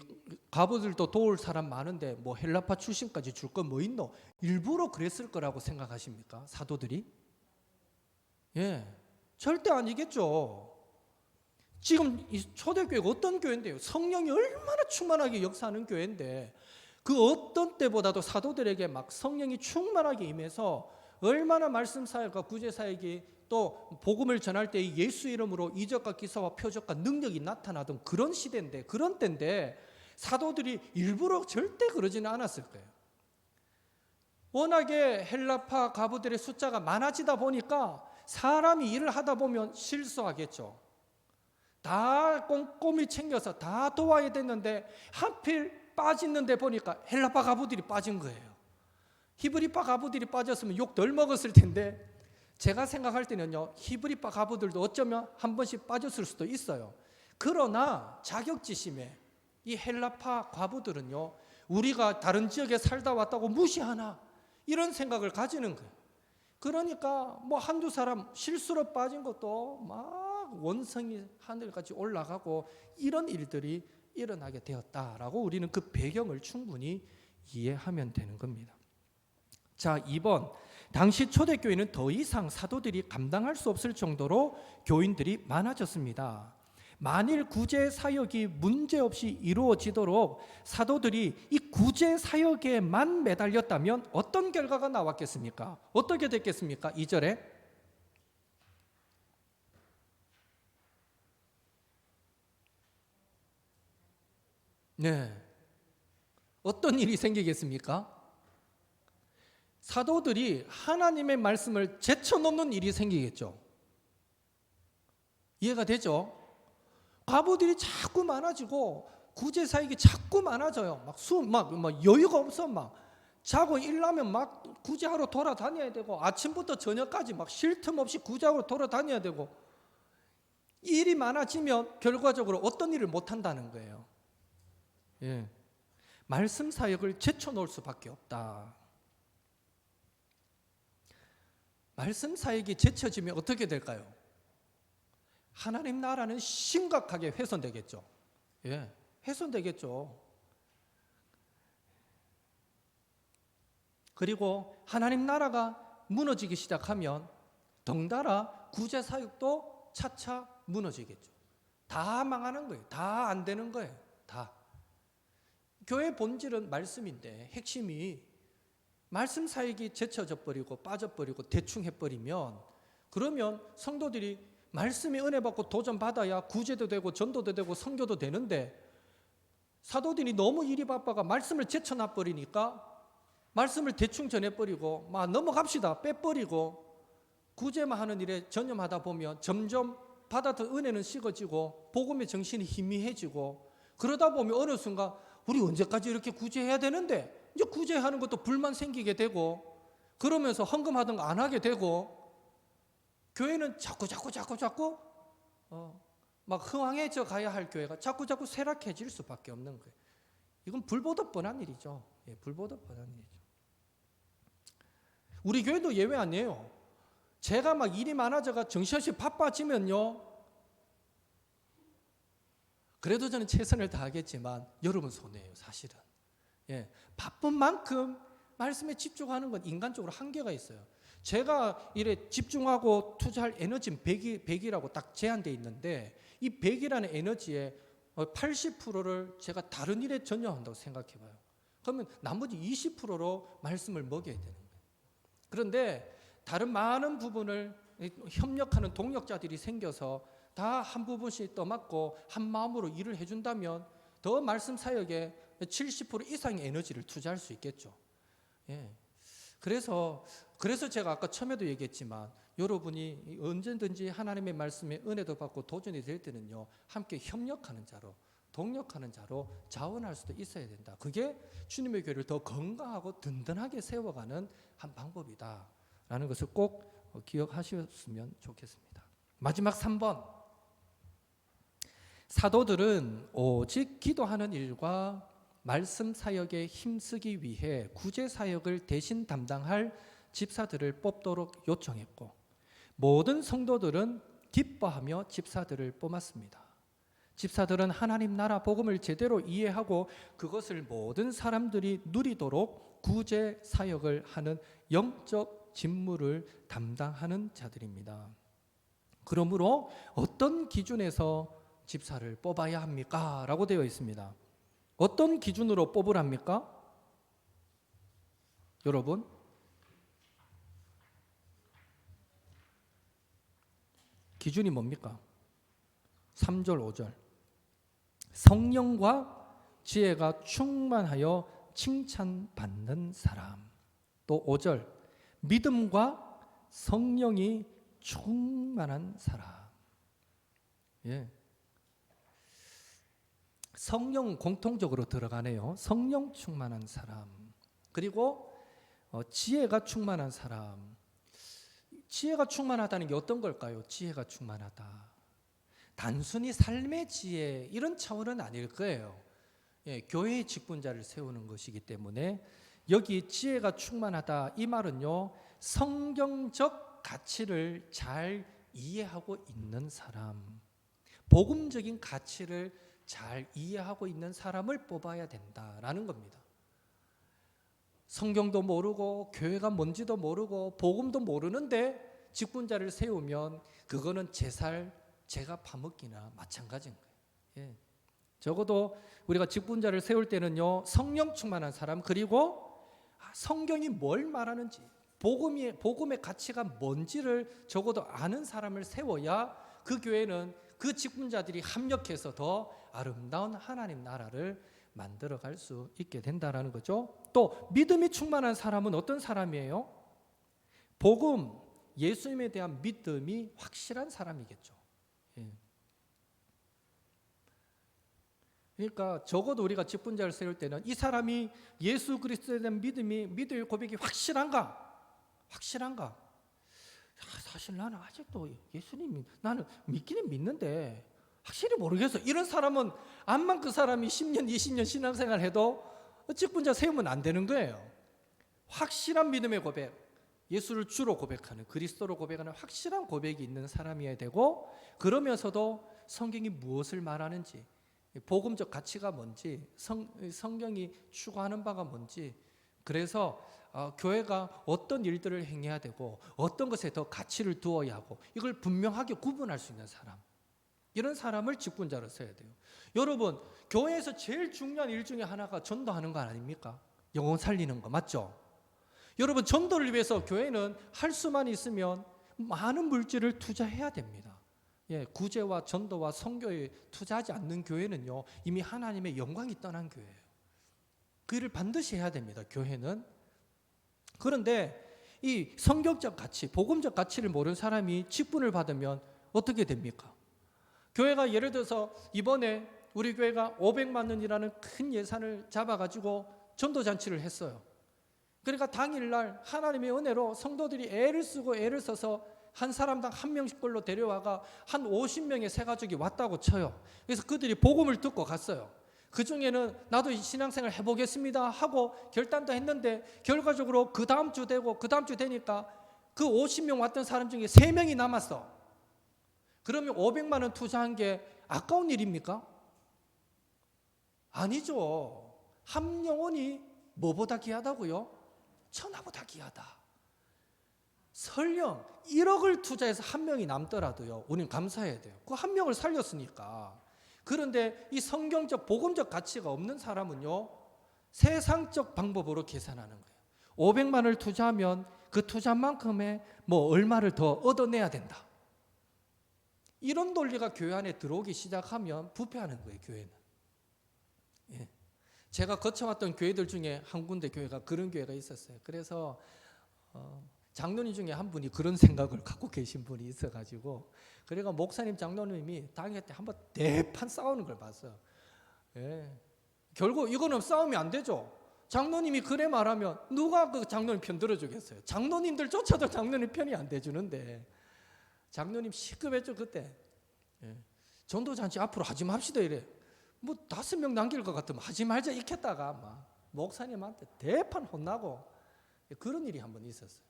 과부들도 도울 사람 많은데 뭐 헬라파 출신까지 줄 건 뭐 있노? 일부러 그랬을 거라고 생각하십니까? 사도들이? 예, 절대 아니겠죠. 지금 이 초대교회가 어떤 교회인데요? 성령이 얼마나 충만하게 역사하는 교회인데 그 어떤 때보다도 사도들에게 막 성령이 충만하게 임해서 얼마나 말씀 사역과 구제 사역이 또 복음을 전할 때 예수 이름으로 이적과 기사와 표적과 능력이 나타나던 그런 시대인데, 그런 때인데 사도들이 일부러 절대 그러지는 않았을 거예요. 워낙에 헬라파 과부들의 숫자가 많아지다 보니까 사람이 일을 하다 보면 실수하겠죠. 다 꼼꼼히 챙겨서 다 도와야 됐는데 하필 빠지는데 보니까 헬라파 과부들이 빠진 거예요. 히브리파 과부들이 빠졌으면 욕 덜 먹었을 텐데 제가 생각할 때는요, 히브리파 과부들도 어쩌면 한 번씩 빠졌을 수도 있어요. 그러나 자격지심에 이 헬라파 과부들은요, 우리가 다른 지역에 살다 왔다고 무시하나 이런 생각을 가지는 거예요. 그러니까 뭐 한두 사람 실수로 빠진 것도 막 원성이 하늘까지 올라가고 이런 일들이 일어나게 되었다라고 우리는 그 배경을 충분히 이해하면 되는 겁니다. 자, 2번. 당시 초대교회는 더 이상 사도들이 감당할 수 없을 정도로 교인들이 많아졌습니다. 만일 구제 사역이 문제없이 이루어지도록 사도들이 이 구제 사역에만 매달렸다면 어떤 결과가 나왔겠습니까? 어떻게 됐겠습니까? 2절에 네, 어떤 일이 생기겠습니까? 사도들이 하나님의 말씀을 제쳐놓는 일이 생기겠죠. 이해가 되죠? 과부들이 자꾸 많아지고 구제 사역이 자꾸 많아져요. 막 여유가 없어. 막 자고 일나면 막 구제하러 돌아다녀야 되고 아침부터 저녁까지 막 쉴 틈 없이 구제하러 돌아다녀야 되고 일이 많아지면 결과적으로 어떤 일을 못 한다는 거예요. 예, 말씀 사역을 제쳐놓을 수밖에 없다. 말씀 사역이 제쳐지면 어떻게 될까요? 하나님 나라는 심각하게 훼손되겠죠. 예, 훼손되겠죠. 그리고 하나님 나라가 무너지기 시작하면 덩달아 구제 사역도 차차 무너지겠죠. 다 망하는 거예요. 다 안 되는 거예요. 다. 교회 본질은 말씀인데 핵심이 말씀 사역이 제쳐져 버리고 빠져버리고 대충 해버리면 그러면 성도들이 말씀에 은혜 받고 도전 받아야 구제도 되고 전도도 되고 선교도 되는데 사도들이 너무 일이 바빠가 말씀을 제쳐놔 버리니까 말씀을 대충 전해버리고 막 넘어갑시다 빼버리고 구제만 하는 일에 전념하다 보면 점점 받았던 은혜는 식어지고 복음의 정신이 희미해지고 그러다 보면 어느 순간 우리 언제까지 이렇게 구제해야 되는데 이제 구제하는 것도 불만 생기게 되고 그러면서 헌금하던 거 안 하게 되고 교회는 자꾸 막 흥황해져 가야 할 교회가 자꾸 쇠락해질 수밖에 없는 거예요. 이건 불보듯 뻔한 일이죠. 예, 불보듯 뻔한 일이죠. 우리 교회도 예외 아니에요. 제가 막 일이 많아져가 정신없이 바빠지면요. 그래도 저는 최선을 다하겠지만 여러분 손해예요, 사실은. 예, 바쁜 만큼 말씀에 집중하는 건 인간적으로 한계가 있어요. 제가 이래 집중하고 투자할 에너지는 100이라고 딱 제한되어 있는데 이 100이라는 에너지의 80%를 제가 다른 일에 전념한다고 생각해 봐요. 그러면 나머지 20%로 말씀을 먹여야 되는 거예요. 그런데 다른 많은 부분을 협력하는 동력자들이 생겨서 다 한 부분씩 떠맡고 한 마음으로 일을 해준다면 더 말씀 사역에 70% 이상의 에너지를 투자할 수 있겠죠. 예. 그래서 제가 아까 처음에도 얘기했지만 여러분이 언제든지 하나님의 말씀에 은혜도 받고 도전이 될 때는요 함께 협력하는 자로 동력하는 자로 자원할 수도 있어야 된다. 그게 주님의 교회를 더 건강하고 든든하게 세워가는 한 방법이다라는 것을 꼭 기억하셨으면 좋겠습니다. 마지막 3번, 사도들은 오직 기도하는 일과 말씀 사역에 힘쓰기 위해 구제 사역을 대신 담당할 집사들을 뽑도록 요청했고 모든 성도들은 기뻐하며 집사들을 뽑았습니다. 집사들은 하나님 나라 복음을 제대로 이해하고 그것을 모든 사람들이 누리도록 구제 사역을 하는 영적 직무를 담당하는 자들입니다. 그러므로 어떤 기준에서 집사를 뽑아야 합니까? 라고 되어 있습니다. 어떤 기준으로 뽑으랍니까? 여러분, 기준이 뭡니까? 3절, 5절. 성령과 지혜가 충만하여 칭찬받는 사람. 또 5절. 믿음과 성령이 충만한 사람. 예. 성령 공통적으로 들어가네요. 성령 충만한 사람. 그리고 지혜가 충만한 사람. 지혜가 충만하다는 게 어떤 걸까요? 지혜가 충만하다. 단순히 삶의 지혜 이런 차원은 아닐 거예요. 예, 교회의 직분자를 세우는 것이기 때문에 여기 지혜가 충만하다 이 말은요. 성경적 가치를 잘 이해하고 있는 사람. 복음적인 가치를 잘 이해하고 있는 사람을 뽑아야 된다라는 겁니다. 성경도 모르고 교회가 뭔지도 모르고 복음도 모르는데 직분자를 세우면 그거는 제가 파먹기나 마찬가지인 거예요. 예. 적어도 우리가 직분자를 세울 때는요 성령 충만한 사람 그리고 성경이 뭘 말하는지 복음의 가치가 뭔지를 적어도 아는 사람을 세워야 그 교회는 그 직분자들이 합력해서 더 아름다운 하나님 나라를 만들어갈 수 있게 된다는 거죠. 또 믿음이 충만한 사람은 어떤 사람이에요? 복음, 예수님에 대한 믿음이 확실한 사람이겠죠. 예. 그러니까 적어도 우리가 직분자를 세울 때는 이 사람이 예수 그리스도에 대한 믿음의 고백이 확실한가? 사실 나는 아직도 예수님 나는 믿기는 믿는데 확실히 모르겠어. 이런 사람은 암만 그 사람이 10년, 20년 신앙생활 해도 직분자 세우면 안 되는 거예요. 확실한 믿음의 고백, 예수를 주로 고백하는, 그리스도로 고백하는 확실한 고백이 있는 사람이어야 되고 그러면서도 성경이 무엇을 말하는지, 복음적 가치가 뭔지, 성경이 추구하는 바가 뭔지, 그래서 교회가 어떤 일들을 행해야 되고 어떤 것에 더 가치를 두어야 하고 이걸 분명하게 구분할 수 있는 사람, 이런 사람을 직분자로 써야 돼요. 여러분, 교회에서 제일 중요한 일 중에 하나가 전도하는 거 아닙니까? 영혼 살리는 거 맞죠? 여러분, 전도를 위해서 교회는 할 수만 있으면 많은 물질을 투자해야 됩니다. 구제와 전도와 선교에 투자하지 않는 교회는요, 이미 하나님의 영광이 떠난 교회예요. 그 일을 반드시 해야 됩니다, 교회는. 그런데 이 성경적 가치, 복음적 가치를 모르는 사람이 직분을 받으면 어떻게 됩니까? 교회가 예를 들어서 이번에 우리 교회가 500만 원이라는 큰 예산을 잡아가지고 전도잔치를 했어요. 그러니까 당일날 하나님의 은혜로 성도들이 애를 쓰고 애를 써서 한 사람당 한 명씩걸로 데려와가 한 50명의 새 가족이 왔다고 쳐요. 그래서 그들이 복음을 듣고 갔어요. 그 중에는 나도 신앙생활 해보겠습니다 하고 결단도 했는데 결과적으로 그 다음 주 되고 그 다음 주 되니까 그 50명 왔던 사람 중에 3명이 남았어. 그러면 500만 원 투자한 게 아까운 일입니까? 아니죠. 한 영혼이 뭐보다 귀하다고요? 천하보다 귀하다. 설령 1억을 투자해서 한 명이 남더라도요, 우리는 감사해야 돼요. 그 한 명을 살렸으니까. 그런데 이 성경적 복음적 가치가 없는 사람은요, 세상적 방법으로 계산하는 거예요. 500만 원을 투자하면 그 투자만큼의 뭐 얼마를 더 얻어내야 된다. 이런 논리가 교회 안에 들어오기 시작하면 부패하는 거예요, 교회는. 예. 제가 거쳐왔던 교회들 중에 한 군데 교회가 그런 교회가 있었어요. 그래서 장로님 중에 한 분이 그런 생각을 갖고 계신 분이 있어가지고, 그래가 목사님 장로님이 당회 때 한번 대판 싸우는 걸 봤어요. 예. 결국 이거는 싸우면 안 되죠. 장로님이 그래 말하면 누가 그 장로님 편 들어주겠어요? 장로님들조차도 장로님 편이 안 돼주는데 장로님 시급했죠 그때. 예. 전도잔치 앞으로 하지 맙시다 이래. 뭐 5명 남길 것 같으면 하지 말자 익혔다가 막 목사님한테 대판 혼나고 그런 일이 한 번 있었어요.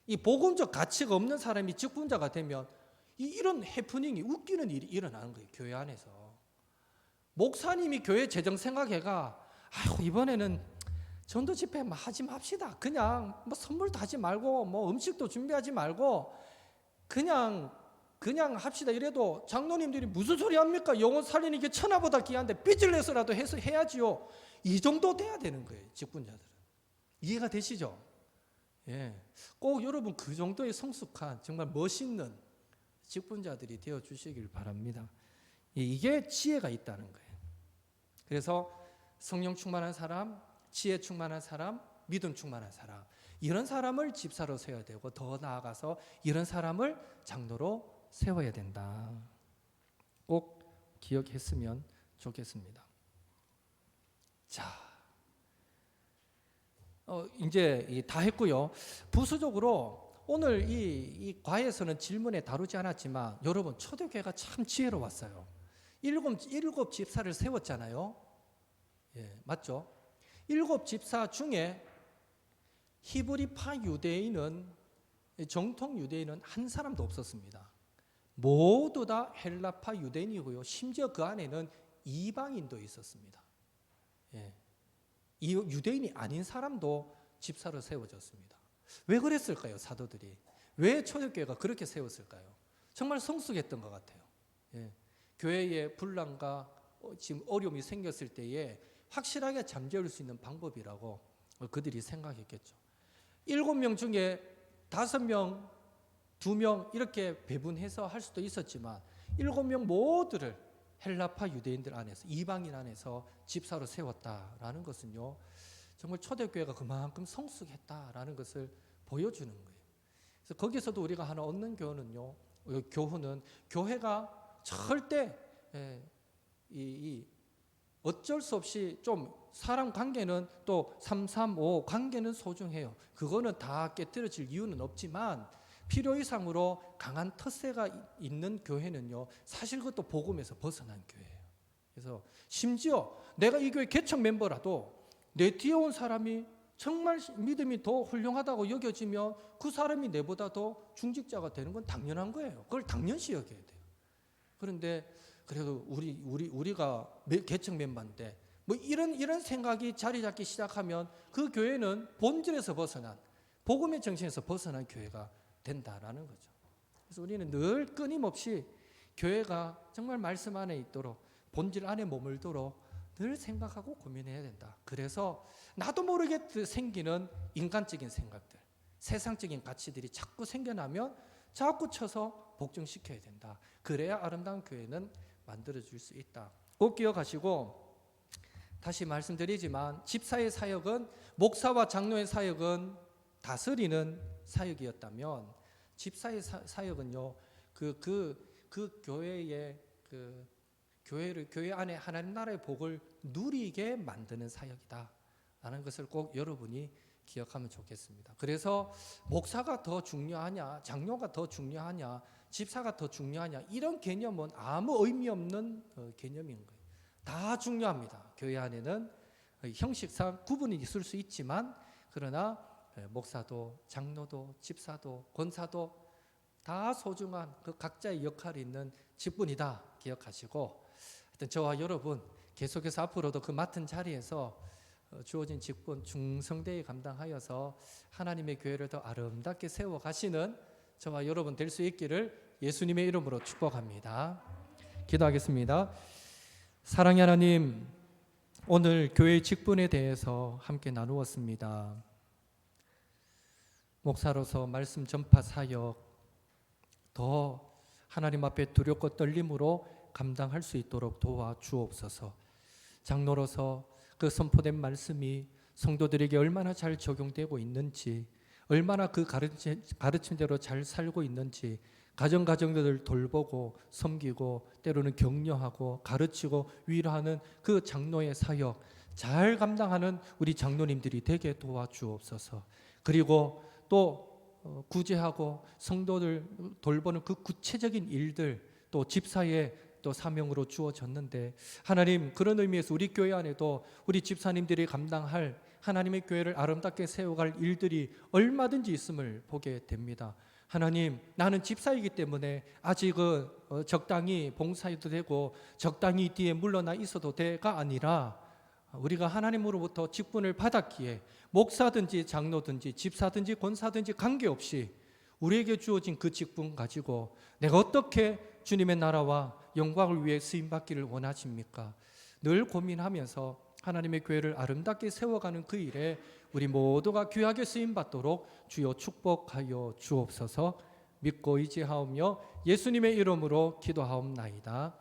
이 복음적 가치가 없는 사람이 직분자가 되면 이런 해프닝이 웃기는 일이 일어나는 거예요. 교회 안에서. 목사님이 교회 재정 생각해가 아이고 이번에는 전도 집회 하지 맙시다. 그냥 뭐 선물도 하지 말고 뭐 음식도 준비하지 말고 그냥 합시다. 이래도 장로님들이 무슨 소리 합니까? 영혼 살리는 게 천하보다 귀한데 빚을 내서라도 해서 해야지요. 이 정도 돼야 되는 거예요, 직분자들은. 이해가 되시죠? 예. 꼭 여러분 그 정도의 성숙한 정말 멋있는 직분자들이 되어 주시길 바랍니다. 이게 지혜가 있다는 거예요. 그래서 성령 충만한 사람, 지혜 충만한 사람, 믿음 충만한 사람, 이런 사람을 집사로 세워야 되고 더 나아가서 이런 사람을 장로로 세워야 된다. 꼭 기억했으면 좋겠습니다. 자, 이제 다 했고요. 부수적으로 오늘 이 과에서는 질문에 다루지 않았지만 여러분 초대교회가 참 지혜로웠어요. 일곱 집사를 세웠잖아요. 예, 맞죠? 7 집사 중에 히브리파 유대인은, 정통 유대인은 한 사람도 없었습니다. 모두 다 헬라파 유대인이고요. 심지어 그 안에는 이방인도 있었습니다. 예. 이 유대인이 아닌 사람도 집사로 세워졌습니다. 왜 그랬을까요, 사도들이? 왜 초대교회가 그렇게 세웠을까요? 정말 성숙했던 것 같아요. 예. 교회에 분란과 지금 어려움이 생겼을 때에 확실하게 잠재울 수 있는 방법이라고 그들이 생각했겠죠. 7명 중에 5명, 2명 이렇게 배분해서 할 수도 있었지만 7명 모두를 헬라파 유대인들 안에서, 이방인 안에서 집사로 세웠다라는 것은요, 정말 초대교회가 그만큼 성숙했다라는 것을 보여주는 거예요. 그래서 거기서도 우리가 하나 얻는 교훈은요, 교훈은 교회가 절대 어쩔 수 없이 좀 사람 관계는 또 335 관계는 소중해요. 그거는 다 깨뜨려질 이유는 없지만 필요 이상으로 강한 텃세가 있는 교회는요, 사실 그것도 복음에서 벗어난 교회예요. 그래서 심지어 내가 이 교회 개척 멤버라도 내 뒤에 온 사람이 정말 믿음이 더 훌륭하다고 여겨지면 그 사람이 내보다 더 중직자가 되는 건 당연한 거예요. 그걸 당연시 여겨야 돼요. 그런데 그래도 우리가 개척 멤버인데 뭐 이런 생각이 자리 잡기 시작하면 그 교회는 본질에서 벗어난, 복음의 정신에서 벗어난 교회가 된다라는 거죠. 그래서 우리는 늘 끊임없이 교회가 정말 말씀 안에 있도록, 본질 안에 머물도록 늘 생각하고 고민해야 된다. 그래서 나도 모르게 생기는 인간적인 생각들, 세상적인 가치들이 자꾸 생겨나면 자꾸 쳐서 복종시켜야 된다. 그래야 아름다운 교회는 만들어질 수 있다. 꼭 기억하시고, 다시 말씀드리지만 집사의 사역은, 목사와 장로의 사역은 다스리는 사역이었다면, 집사의 사역은요, 그 교회의 교회 안에 하나님 나라의 복을 누리게 만드는 사역이다 라는 것을 꼭 여러분이 기억하면 좋겠습니다. 그래서 목사가 더 중요하냐, 장로가 더 중요하냐, 집사가 더 중요하냐, 이런 개념은 아무 의미 없는 개념인 거예요. 다 중요합니다. 교회 안에는 형식상 구분이 있을 수 있지만, 그러나 목사도 장로도 집사도 권사도 다 소중한 그 각자의 역할이 있는 직분이다 기억하시고, 하여튼 저와 여러분 계속해서 앞으로도 그 맡은 자리에서 주어진 직분 충성되이 감당하여서 하나님의 교회를 더 아름답게 세워가시는 저와 여러분 될 수 있기를 예수님의 이름으로 축복합니다. 기도하겠습니다. 사랑의 하나님, 오늘 교회의 직분에 대해서 함께 나누었습니다. 목사로서 말씀 전파 사역 더 하나님 앞에 두렵고 떨림으로 감당할 수 있도록 도와주옵소서. 장로로서 그 선포된 말씀이 성도들에게 얼마나 잘 적용되고 있는지, 얼마나 그 가르침대로 잘 살고 있는지 가정들을 돌보고 섬기고 때로는 격려하고 가르치고 위로하는 그 장로의 사역 잘 감당하는 우리 장로님들이 되게 도와주옵소서. 그리고 또 구제하고 성도들 돌보는 그 구체적인 일들, 또 집사의 또 사명으로 주어졌는데, 하나님, 그런 의미에서 우리 교회 안에도 우리 집사님들이 감당할 하나님의 교회를 아름답게 세워갈 일들이 얼마든지 있음을 보게 됩니다. 하나님, 나는 집사이기 때문에 아직은 적당히 봉사해도 되고 적당히 뒤에 물러나 있어도 돼가 아니라, 우리가 하나님으로부터 직분을 받았기에 목사든지 장로든지 집사든지 권사든지 관계없이 우리에게 주어진 그 직분 가지고 내가 어떻게 주님의 나라와 영광을 위해 쓰임받기를 원하십니까? 늘 고민하면서 하나님의 교회를 아름답게 세워가는 그 일에 우리 모두가 귀하게 쓰임받도록 주여 축복하여 주옵소서. 믿고 의지하오며 예수님의 이름으로 기도하옵나이다.